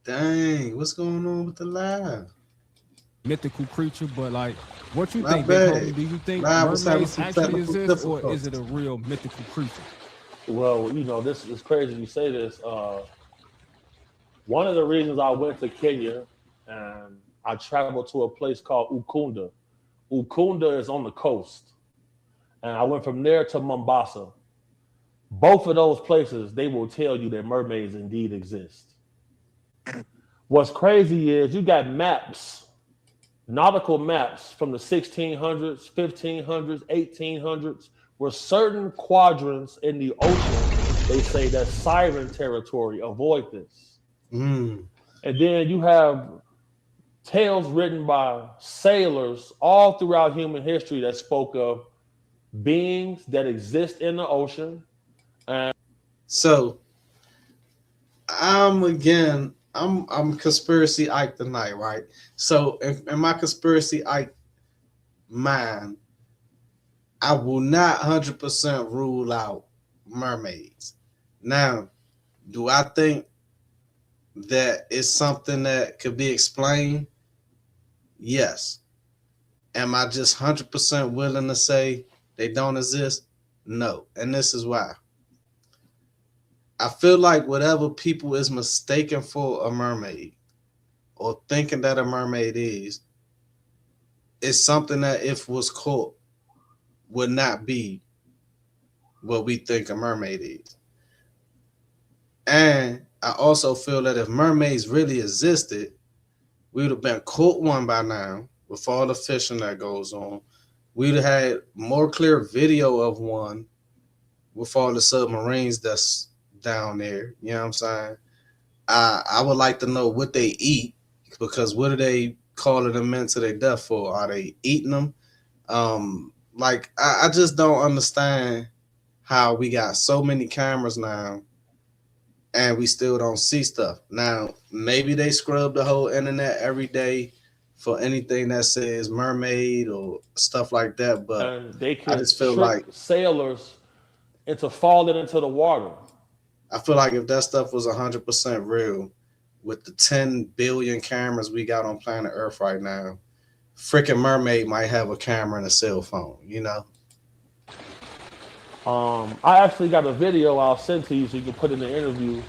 Dang, what's going on with the live? mythical creature, but like, what you My think, big bad. homie? Do you think Nah, I was having mermaids some actually technical exist, or is difficulties. it a real mythical creature? Well, you know, this is crazy you say this. One of the reasons I went to Kenya and I traveled to a place called Ukunda. Ukunda is on the coast. And I went from there to Mombasa. Both of those places, they will tell you that mermaids indeed exist. What's crazy is you got maps, nautical maps from the 1600s, 1500s, 1800s, where certain quadrants in the ocean, they say that's siren territory, avoid this. Mm. And then you have tales written by sailors all throughout human history that spoke of beings that exist in the ocean. And So I'm conspiracy Ike tonight, right? So in my conspiracy Ike mind, I will not 100% rule out mermaids. Now, do I think that it's something that could be explained? Yes. Am I just 100% willing to say they don't exist? No. And this is why. I feel like whatever people is mistaken for a mermaid or thinking that a mermaid is something that if was caught would not be what we think a mermaid is. And I also feel that if mermaids really existed, we would have been caught one by now with all the fishing that goes on. We'd have had more clear video of one with all the submarines that's down there. You know what I'm saying? I would like to know what they eat, because what are they calling them into their death for? Are they eating them? Like I just don't understand how we got so many cameras now and we still don't see stuff. Now, maybe they scrub the whole internet every day for anything that says mermaid or stuff like that, but they I can just feel trick like sailors into falling into the water. if that stuff was 100% real, with the 10 billion cameras we got on planet Earth right now, freaking mermaid might have a camera and a cell phone, you know? I actually got a video I'll send to you so you can put in the interview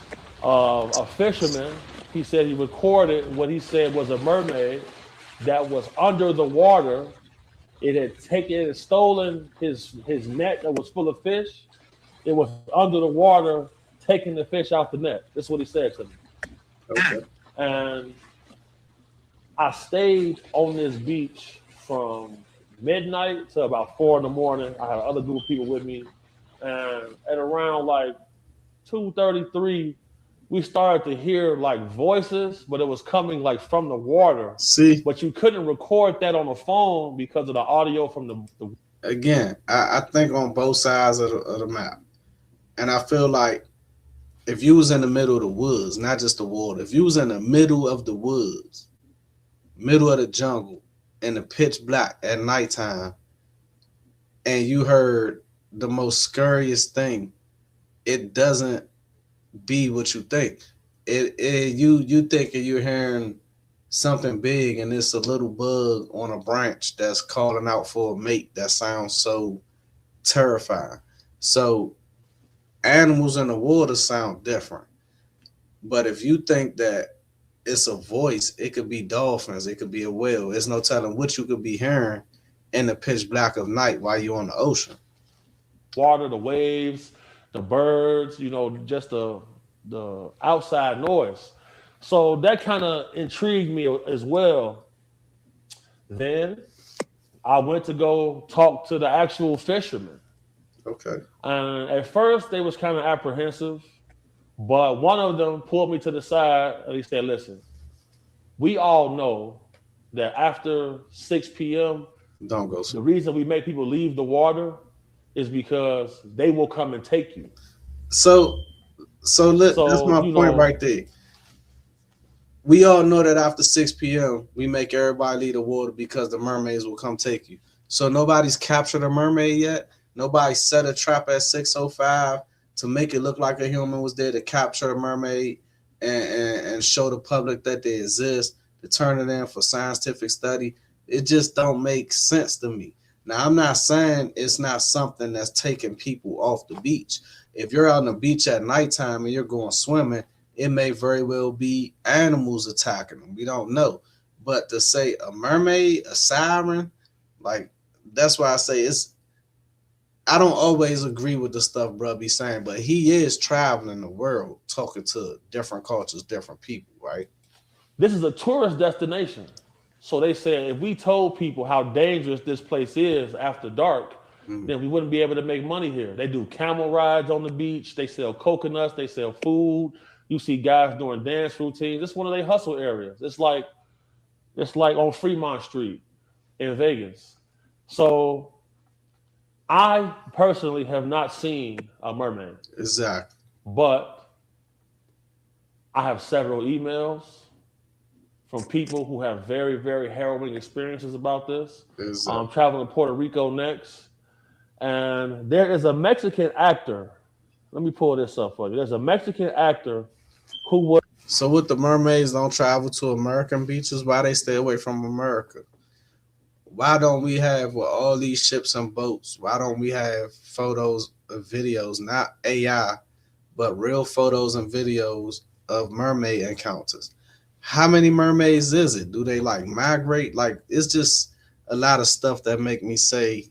of a fisherman. He said he recorded what he said was a mermaid that was under the water. It had stolen his net that was full of fish. It was under the water, taking the fish out the net. That's what he said to me. Okay. And I stayed on this beach from midnight to about 4 in the morning. I had another group of people with me. And at around like 2:33, we started to hear like voices, but it was coming like from the water. See, But you couldn't record that on the phone because of the audio from the again, I think on both sides of the map. And I feel like if you was in the middle of the woods, not just the water, if you was in the middle of the woods, middle of the jungle, in the pitch black at nighttime, and you heard the most scariest thing, it doesn't be what you think. You thinking you're hearing something big, and it's a little bug on a branch that's calling out for a mate. That sounds so terrifying. So animals in the water sound different. But if you think that it's a voice, it could be dolphins, it could be a whale. There's no telling what you could be hearing in the pitch black of night while you're on the ocean. water, the waves, the birds, you know, just the outside noise. So that kind of intrigued me as well. Then I went to go talk to the actual fishermen. Okay. And at first they was kind of apprehensive, but one of them pulled me to the side and he said, listen, we all know that after 6 p.m., Don't go the so. reason we make people leave the water is because they will come and take you. So that's So, my you point know, right there. We all know that after 6 p.m., we make everybody leave the water because the mermaids will come take you. So nobody's captured a mermaid yet. Nobody set a trap at 6:05 to make it look like a human was there to capture a mermaid and show the public that they exist. to turn it in for scientific study. It just don't make sense to me. Now, I'm not saying it's not something that's taking people off the beach. If you're out on the beach at nighttime and you're going swimming, it may very well be animals attacking them. We don't know. But to say a mermaid, a siren, like, that's why I say it's, I don't always agree with the stuff bro be saying, but he is traveling the world talking to different cultures, different people, right? This is a tourist destination. So they said if we told people how dangerous this place is after dark, then we wouldn't be able to make money here. They do camel rides on the beach. They sell coconuts. They sell food. You see guys doing dance routines. It's one of their hustle areas. It's like on Fremont Street in Vegas. So I personally have not seen a mermaid. Exactly. But I have several emails from people who have very, very harrowing experiences about this. Exactly. I'm traveling to Puerto Rico next. And there is a Mexican actor. Let me pull this up for you. There's a Mexican actor who was. So what, the mermaids don't travel to American beaches? Why they stay away from America? Why don't we have, with all these ships and boats, why don't we have photos and videos, not AI, but real photos and videos of mermaid encounters? How many mermaids is it? Do they like migrate? Like, it's just a lot of stuff that make me say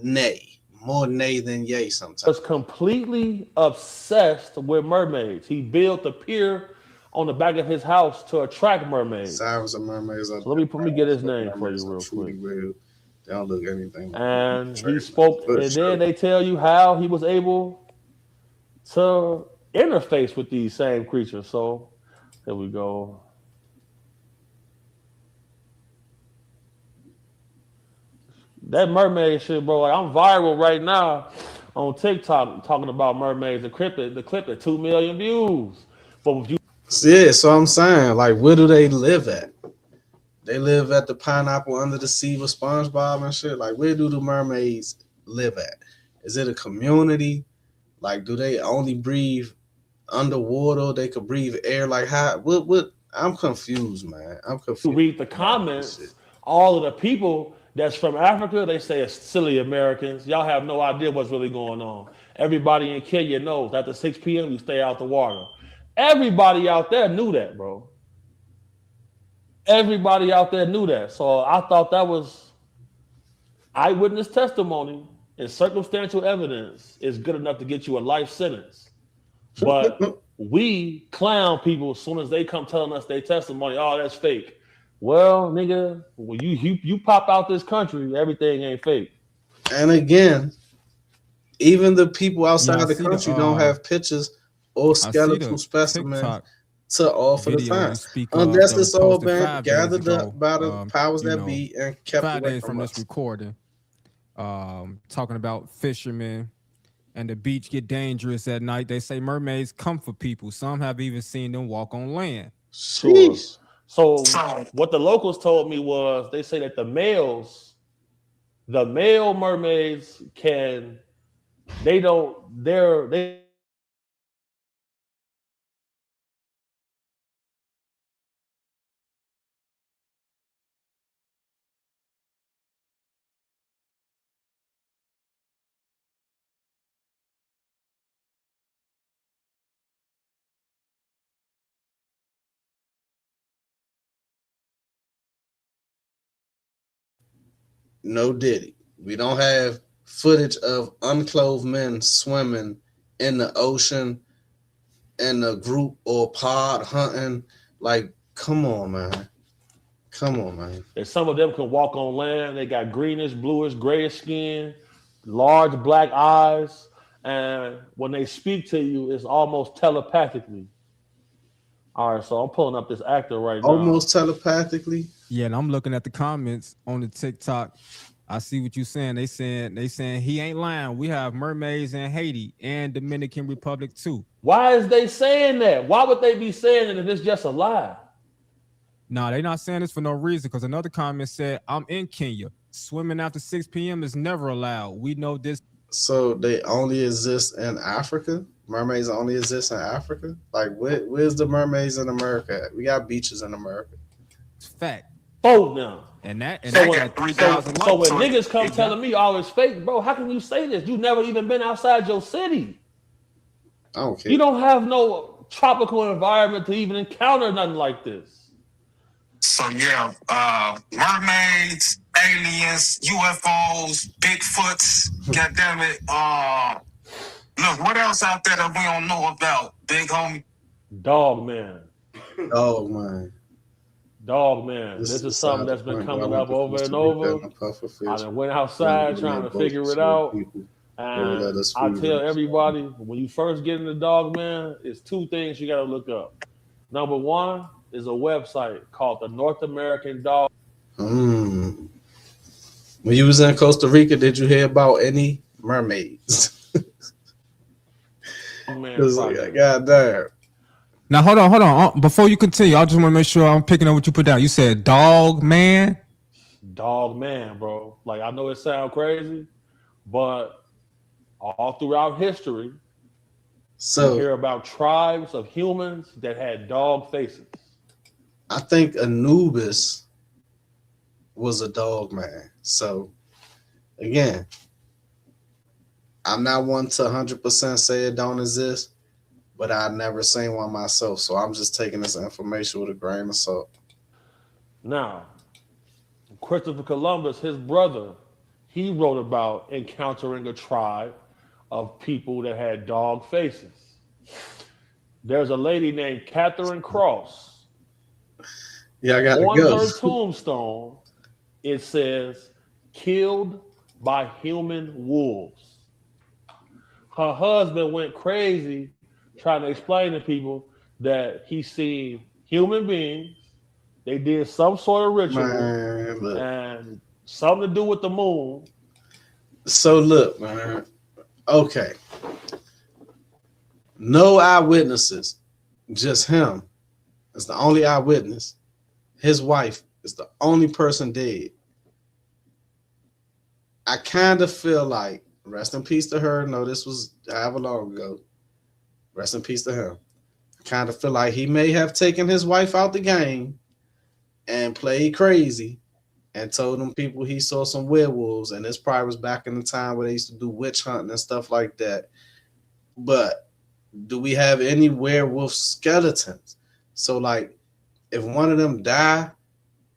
nay, more nay than yay sometimes. Was completely obsessed with mermaids. He built a pier on the back of his house to attract mermaids. Sirens and mermaids. So let me get his name for you real quick. Real. They don't look anything. And he spoke, and then they tell you how he was able to interface with these same creatures. So here we go. That mermaid shit, bro. Like, I'm viral right now on TikTok talking about mermaids. The clip at 2 million views. But if you, yeah, so I'm saying, like, where do they live at? They live at the pineapple under the sea with SpongeBob and shit. Like, where do the mermaids live at? Is it a community? Like, do they only breathe underwater? They could breathe air. Like, how? What? I'm confused, man. I'm confused. You read the comments, all of the people that's from Africa, they say it's silly Americans. Y'all have no idea what's really going on. Everybody in Kenya knows after 6 p.m. you stay out the water. Everybody out there knew that, bro. Everybody out there knew that. So I thought that was eyewitness testimony and circumstantial evidence is good enough to get you a life sentence. But we clown people as soon as they come telling us their testimony. Oh, that's fake. Well, nigga, when you pop out this country, everything ain't fake. And again, even the people outside the country don't have pictures or skeletal specimens to offer the time, unless it's all been gathered up by the powers that be and kept away from this recording. Talking about fishermen and the beach get dangerous at night. They say mermaids come for people. Some have even seen them walk on land. Sure. So what the locals told me was they say that the male mermaids they No diddy. We don't have footage of unclothed men swimming in the ocean in a group or pod hunting. Like, come on, man. Come on, man. And some of them can walk on land. They got greenish, bluish, grayish skin, large black eyes. And when they speak to you, it's almost telepathically. All right, so I'm pulling up this actor right now. Almost telepathically? Yeah, and I'm looking at the comments on the TikTok. I see what you're saying. They saying he ain't lying. We have mermaids in Haiti and Dominican Republic too. Why is they saying that? Why would they be saying it if it's just a lie? No, they're not saying this for no reason, because another comment said, I'm in Kenya. Swimming after 6 p.m. is never allowed. We know this. So they only exist in Africa? Mermaids only exist in Africa? Like, where's the mermaids in America at? We got beaches in America. Fact. Both now. And that So when, got 3,000 so when likes. niggas come telling me all it's fake, bro, how can you say this? You never even been outside your city. I don't care. You don't have no tropical environment to even encounter nothing like this. So yeah, mermaids, aliens, UFOs, Bigfoots, goddammit. Look, what else out there that we don't know about, big homie? Dog man. Oh man. Dog man. This is something that's been coming up over and over. I done went outside trying to figure it out. And I tell everybody, when you first get into dog man, it's two things you gotta look up. Number one is a website called the North American Dog. When you was in Costa Rica, did you hear about any mermaids? Man, God damn. Now hold on. Before you continue, I just want to make sure I'm picking up what you put down. You said dog man. Dog man, bro. Like I know it sounds crazy, but all throughout history, so you hear about tribes of humans that had dog faces. I think Anubis was a dog man. So again, I'm not one to 100% say it don't exist, but I've never seen one myself. So I'm just taking this information with a grain of salt. Now, Christopher Columbus, his brother, he wrote about encountering a tribe of people that had dog faces. There's a lady named Catherine Cross. Yeah, I gotta On go. her tombstone, it says, killed by human wolves. Her husband went crazy trying to explain to people that he seen human beings. They did some sort of ritual and something to do with the moon. So look, man. Okay. No eyewitnesses. Just him is the only eyewitness. His wife is the only person dead. I kind of feel like, rest in peace to her. No, this was however long ago. Rest in peace to him. I kind of feel like he may have taken his wife out the game and played crazy and told them people he saw some werewolves. And this probably was back in the time where they used to do witch hunting and stuff like that. But do we have any werewolf skeletons? So, like, if one of them die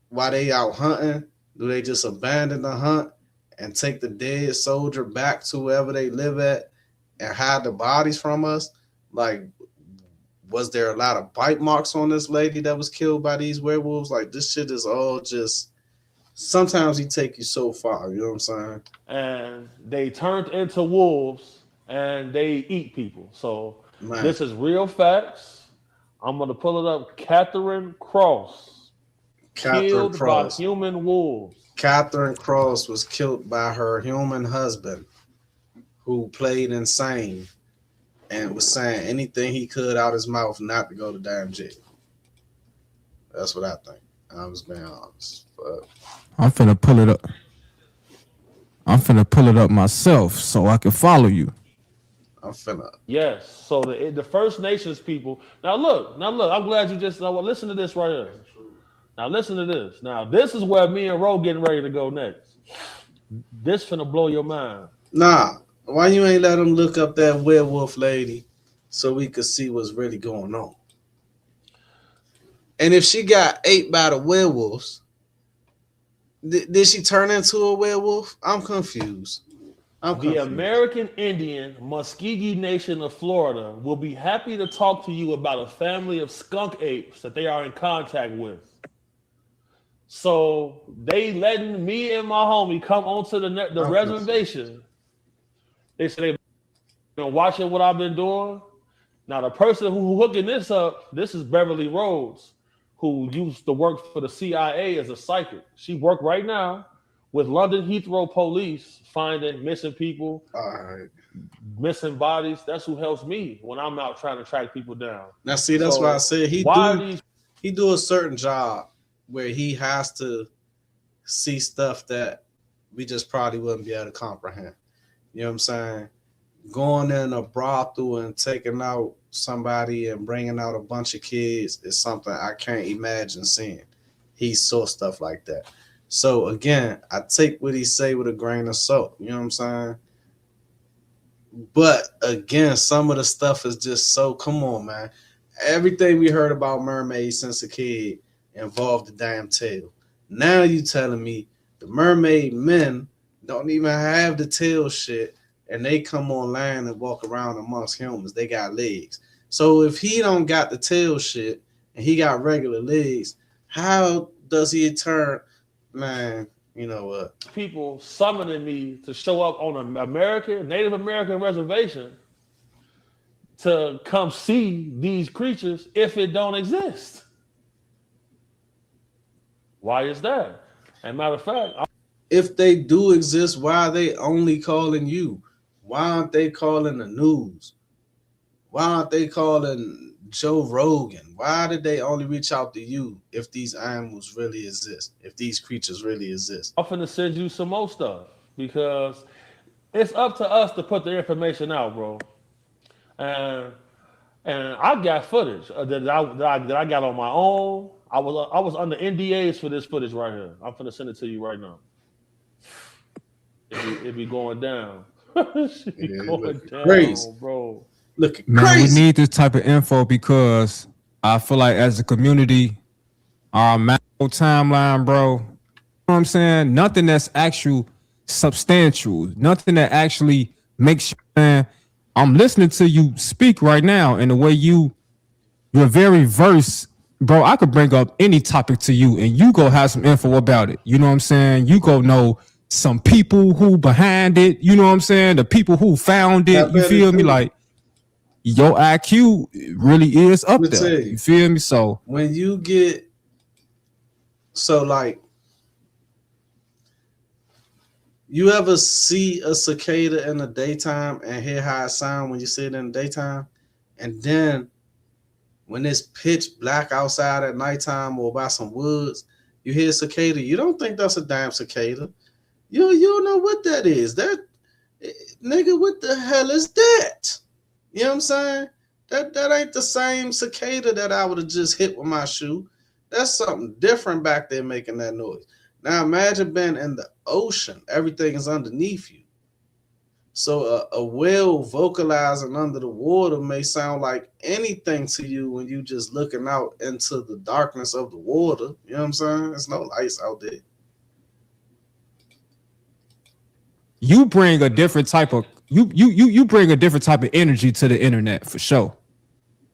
while they out hunting, do they just abandon the hunt and take the dead soldier back to wherever they live at and hide the bodies from us? Like, was there a lot of bite marks on this lady that was killed by these werewolves? Like, this shit is all just, sometimes he take you so far, you know what I'm saying? And they turned into wolves and they eat people. So this is real facts. I'm going to pull it up. Catherine Cross. Killed by human wolves. Catherine Cross was killed by her human husband, who played insane and was saying anything he could out his mouth not to go to damn jail. That's what I think. I was being honest. But I'm finna pull it up. I'm finna pull it up myself so I can follow you. I'm finna. Yes. So the First Nations people. Now look. I'm glad you just listen to this right here. Now listen to this. Now this is where me and Ro getting ready to go next. This finna blow your mind. Nah, why you ain't let them look up that werewolf lady so we could see what's really going on? And if she got ate by the werewolves, did she turn into a werewolf? I'm confused. The American Indian Muscogee Nation of Florida will be happy to talk to you about a family of skunk apes that they are in contact with. So they letting me and my homie come onto the reservation. They said they've been watching what I've been doing. Now the person who hooking this up, this is Beverly Rhodes, who used to work for the CIA as a psychic. She worked right now with London Heathrow police finding missing people, missing bodies. That's who helps me when I'm out trying to track people down. Now, see, that's why I said he do a certain job where he has to see stuff that we just probably wouldn't be able to comprehend. You know what I'm saying? Going in a brothel and taking out somebody and bringing out a bunch of kids is something I can't imagine seeing. he saw stuff like that. So again, I take what he say with a grain of salt. You know what I'm saying? But again, some of the stuff is just so, come on, man. Everything we heard about mermaids since a kid involved the damn tail. Now you telling me the mermaid men don't even have the tail shit, and they come on land and walk around amongst humans. They got legs. So if he don't got the tail shit and he got regular legs, how does he turn, man? You know what? People summoning me to show up on an Native American reservation to come see these creatures if it don't exist. Why is that? And matter of fact, If they do exist, why are they only calling you? Why aren't they calling the news? Why aren't they calling Joe Rogan? Why did they only reach out to you if these animals really exist, if these creatures really exist? I'm finna send you some more stuff because it's up to us to put the information out, bro. And I got footage that I got on my own. I was under NDAs for this footage right here. I'm finna send it to you right now. It be going down. It be going down, crazy, bro. Look, Man, crazy. we need this type of info because I feel like as a community, our macro timeline, bro. You know what I'm saying? Nothing that's actual substantial, nothing that actually makes you, man. I'm listening to you speak right now, and the way you're very versed, bro. I could bring up any topic to you, and you go have some info about it. You know what I'm saying? You go know some people who behind it. You know what I'm saying? The people who found it. You feel me? Like your IQ really is up there. You feel me? So when you get like, you ever see a cicada in the daytime and hear how it sound when you see it in the daytime, and then when it's pitch black outside at nighttime or by some woods, you hear a cicada, you don't think that's a damn cicada. You don't know what that is. That nigga, what the hell is that? You know what I'm saying? That ain't the same cicada that I would have just hit with my shoe. That's something different back there making that noise. Now imagine being in the ocean. Everything is underneath you. So a whale vocalizing under the water may sound like anything to you when you just looking out into the darkness of the water. You know what I'm saying? There's no lights out there. You bring a different type of you bring a different type of energy to the internet for sure.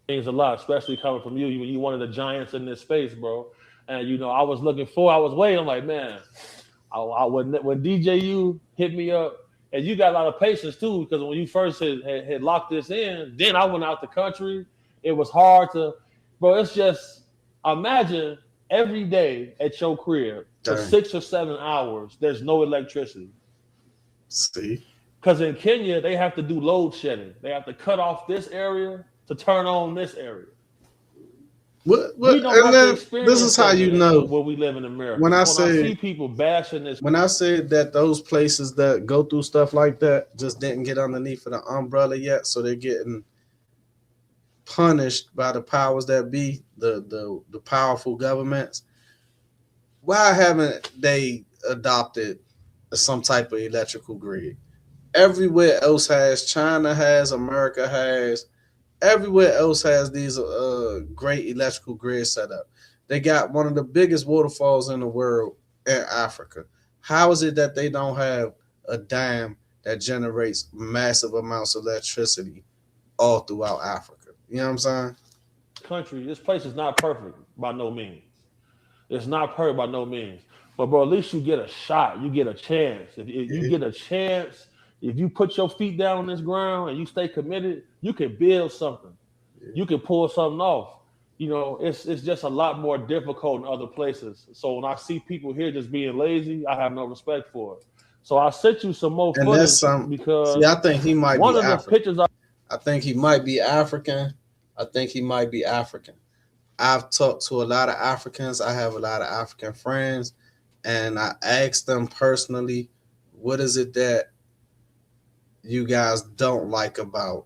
Means a lot, especially coming from you. You one of the giants in this space, bro. And I was waiting. I'm like, man, when DJU hit me up, and you got a lot of patience too, because when you first had locked this in, then I went out the country. It was hard to, bro. It's just imagine every day at your crib for 6 or 7 hours. There's no electricity. See, because in Kenya they have to do load shedding. They have to cut off this area to turn on this area. What, we don't have to experience this is how you know where we live in America. When I see people bashing this, when I said that those places that go through stuff like that just didn't get underneath of the umbrella yet, so they're getting punished by the powers that be, the powerful governments. Why haven't they adopted some type of electrical grid? Everywhere else has, China has, America has, everywhere else has these great electrical grids set up. They got one of the biggest waterfalls in the world in Africa. How is it that they don't have a dam that generates massive amounts of electricity all throughout Africa? You know what I'm saying? This place is not perfect by no means. It's not perfect by no means. But bro, at least you get a shot. You get a chance. If you get a chance, if you put your feet down on this ground and you stay committed, you can build something. Yeah. You can pull something off. It's just a lot more difficult in other places. So when I see people here just being lazy, I have no respect for it. So I sent you some more footage because I think he might one be of African. the pictures I think he might be African. I've talked to a lot of Africans. I have a lot of African friends, and I asked them personally, what is it that you guys don't like about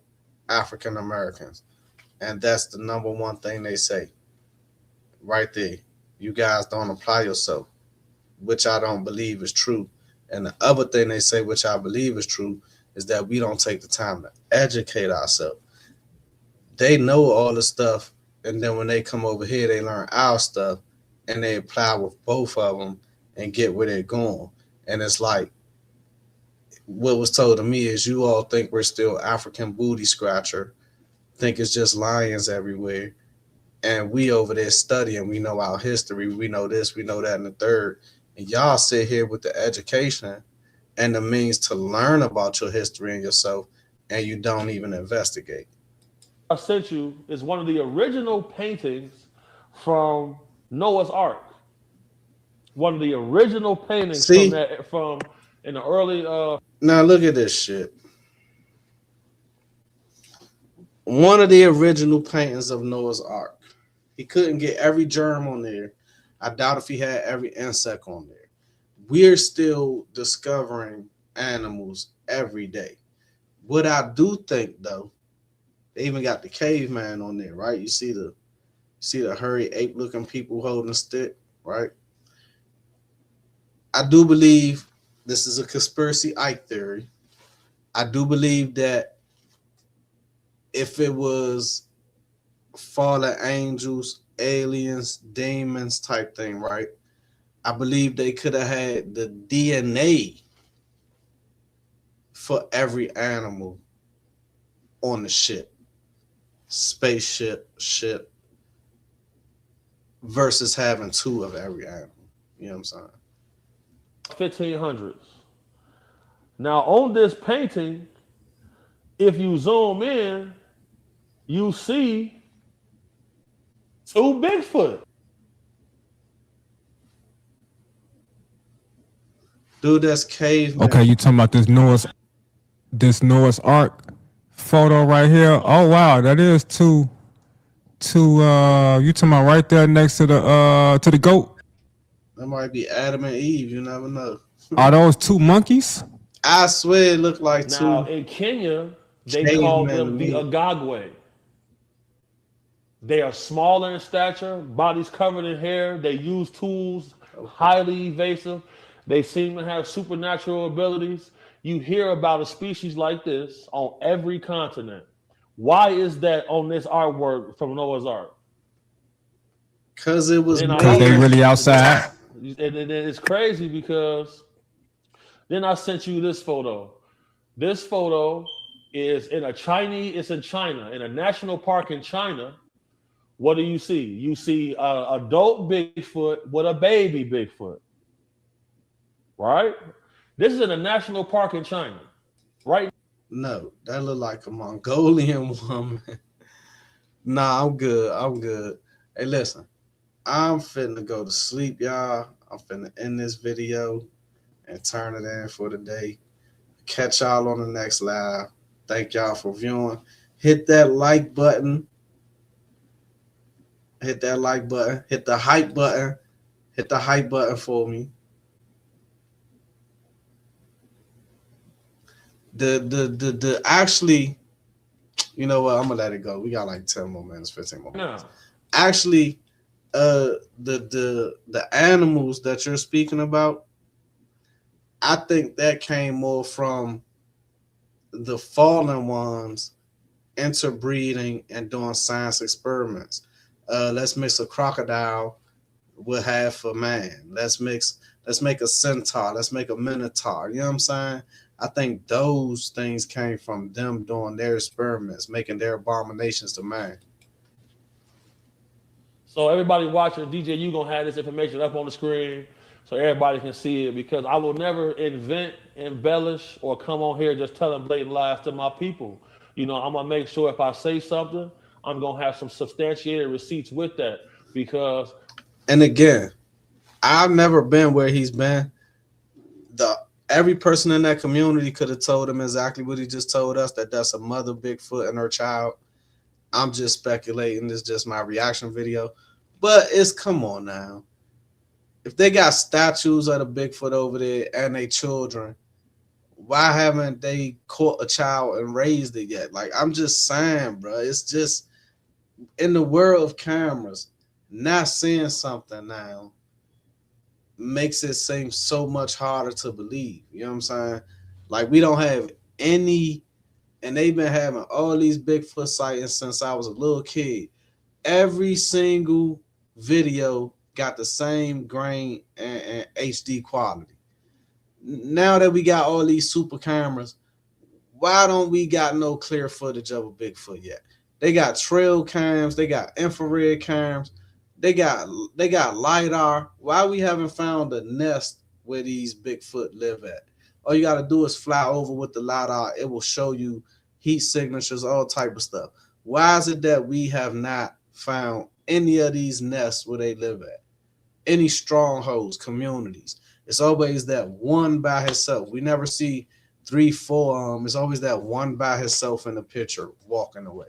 African Americans? And that's the number one thing they say right there. you guys don't apply yourself, which I don't believe is true. And the other thing they say, which I believe is true, is that we don't take the time to educate ourselves. They know all the stuff, and then when they come over here, they learn our stuff, and they apply with both of them and get where they're going. And it's like what was told to me is you all think we're still African booty scratcher, think it's just lions everywhere, and we over there studying. We know our history. We know this. We know that, and the third. And y'all sit here with the education and the means to learn about your history and yourself, and you don't even investigate. I sent you is one of the original paintings from Noah's Ark. One of the original paintings See? from in the early Now look at this shit. One of the original paintings of Noah's Ark. He couldn't get every germ on there. I doubt if he had every insect on there. We're still discovering animals every day. What I do think though, they even got the caveman on there, right? You see the hairy ape looking people holding a stick, right? I do believe this is a conspiracy theory. I do believe that if it was fallen angels, aliens, demons type thing, right? I believe they could have had the DNA for every animal on the ship, spaceship, ship, versus having two of every animal. You know what I'm saying? 1500s. Now on this painting, if you zoom in, you see two Bigfoot. Dude, that's caveman. Okay, you talking about this Noah's Ark photo right here? Oh wow, that is two you talking about right there next to the goat? That might be Adam and Eve. You never know. Are those two monkeys? I swear it looked like Now two. in Kenya, they cavemen call to them the me. Agagwe. They are smaller in stature, bodies covered in hair. They use tools, highly evasive. They seem to have supernatural abilities. You hear about a species like this on every continent. Why is that on this artwork from Noah's Ark? Because it was Then I Because they also- really outside. And it's crazy because then I sent you this photo. This photo is it's in China, in a national park in China. What do you see? You see an adult Bigfoot with a baby Bigfoot, right? This is in a national park in China, right? No, that looked like a Mongolian woman. Nah, I'm good. I'm good. Hey, listen, I'm finna go to sleep, y'all. I'm finna end this video and turn it in for the day. Catch y'all on the next live. Thank y'all for viewing. Hit that like button. Hit that like button. Hit the hype button. Hit the hype button for me. The actually, you know what? I'm gonna let it go. We got like 10 more minutes, 15 more minutes. No. Actually, the animals that you're speaking about, I think that came more from the fallen ones interbreeding and doing science experiments. Let's mix a crocodile with half a man. Let's make a centaur. Let's make a minotaur. You know what I'm saying? I think those things came from them doing their experiments, making their abominations to man. So everybody watching, DJ, you gonna have this information up on the screen so everybody can see it, because I will never invent, embellish, or come on here just telling blatant lies to my people. You know, I'm gonna make sure if I say something, I'm gonna have some substantiated receipts with that, because. And again, I've never been where he's been. Every person in that community could have told him exactly what he just told us, that that's a mother Bigfoot and her child. I'm just speculating. This is just my reaction video. But come on now. If they got statues of the Bigfoot over there and they children, why haven't they caught a child and raised it yet? Like, I'm just saying, bro. It's just in the world of cameras, not seeing something now makes it seem so much harder to believe. You know what I'm saying? Like we don't have any, and they've been having all these Bigfoot sightings since I was a little kid. Every single video got the same grain and HD quality. Now that we got all these super cameras, why don't we got no clear footage of a Bigfoot yet? They got trail cams, they got infrared cams, they got LiDAR. Why we haven't found a nest where these Bigfoot live at? All you gotta do is fly over with the LiDAR. It will show you heat signatures, all type of stuff. Why is it that we have not found any of these nests where they live at? Any strongholds, communities? It's always that one by himself. We never see 3, 4. It's always that one by himself in the picture walking away.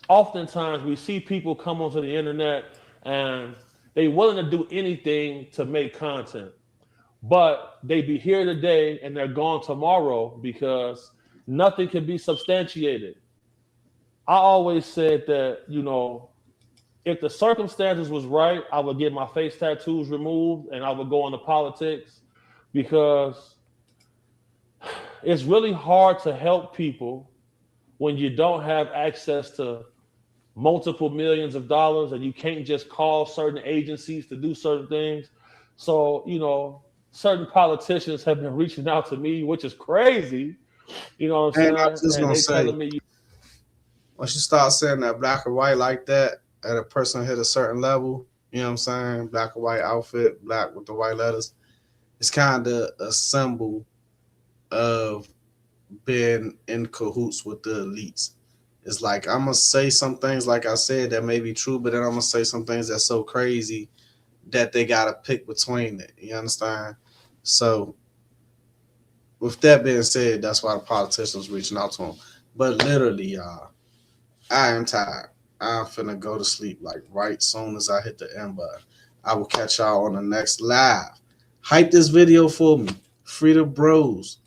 Oftentimes we see people come onto the internet and they willing to do anything to make content, but they be here today and they're gone tomorrow because nothing can be substantiated. I always said that, you know, if the circumstances was right, I would get my face tattoos removed and I would go into politics, because it's really hard to help people when you don't have access to multiple millions of dollars and you can't just call certain agencies to do certain things. So, you know, certain politicians have been reaching out to me, which is crazy. You know what I'm saying? And I was just and gonna they say, telling me, once you start saying that black or white like that, at a person hit a certain level, you know what I'm saying? Black or white outfit, black with the white letters, it's kind of a symbol of being in cahoots with the elites. It's like I'm gonna say some things, like I said, that may be true, but then I'm gonna say some things that's so crazy that they gotta pick between it. You understand? So, with that being said, that's why the politicians reaching out to them. But literally, y'all, I am tired. I'm finna go to sleep like right soon as I hit the end button. I will catch y'all on the next live. Hype this video for me. Free the bros.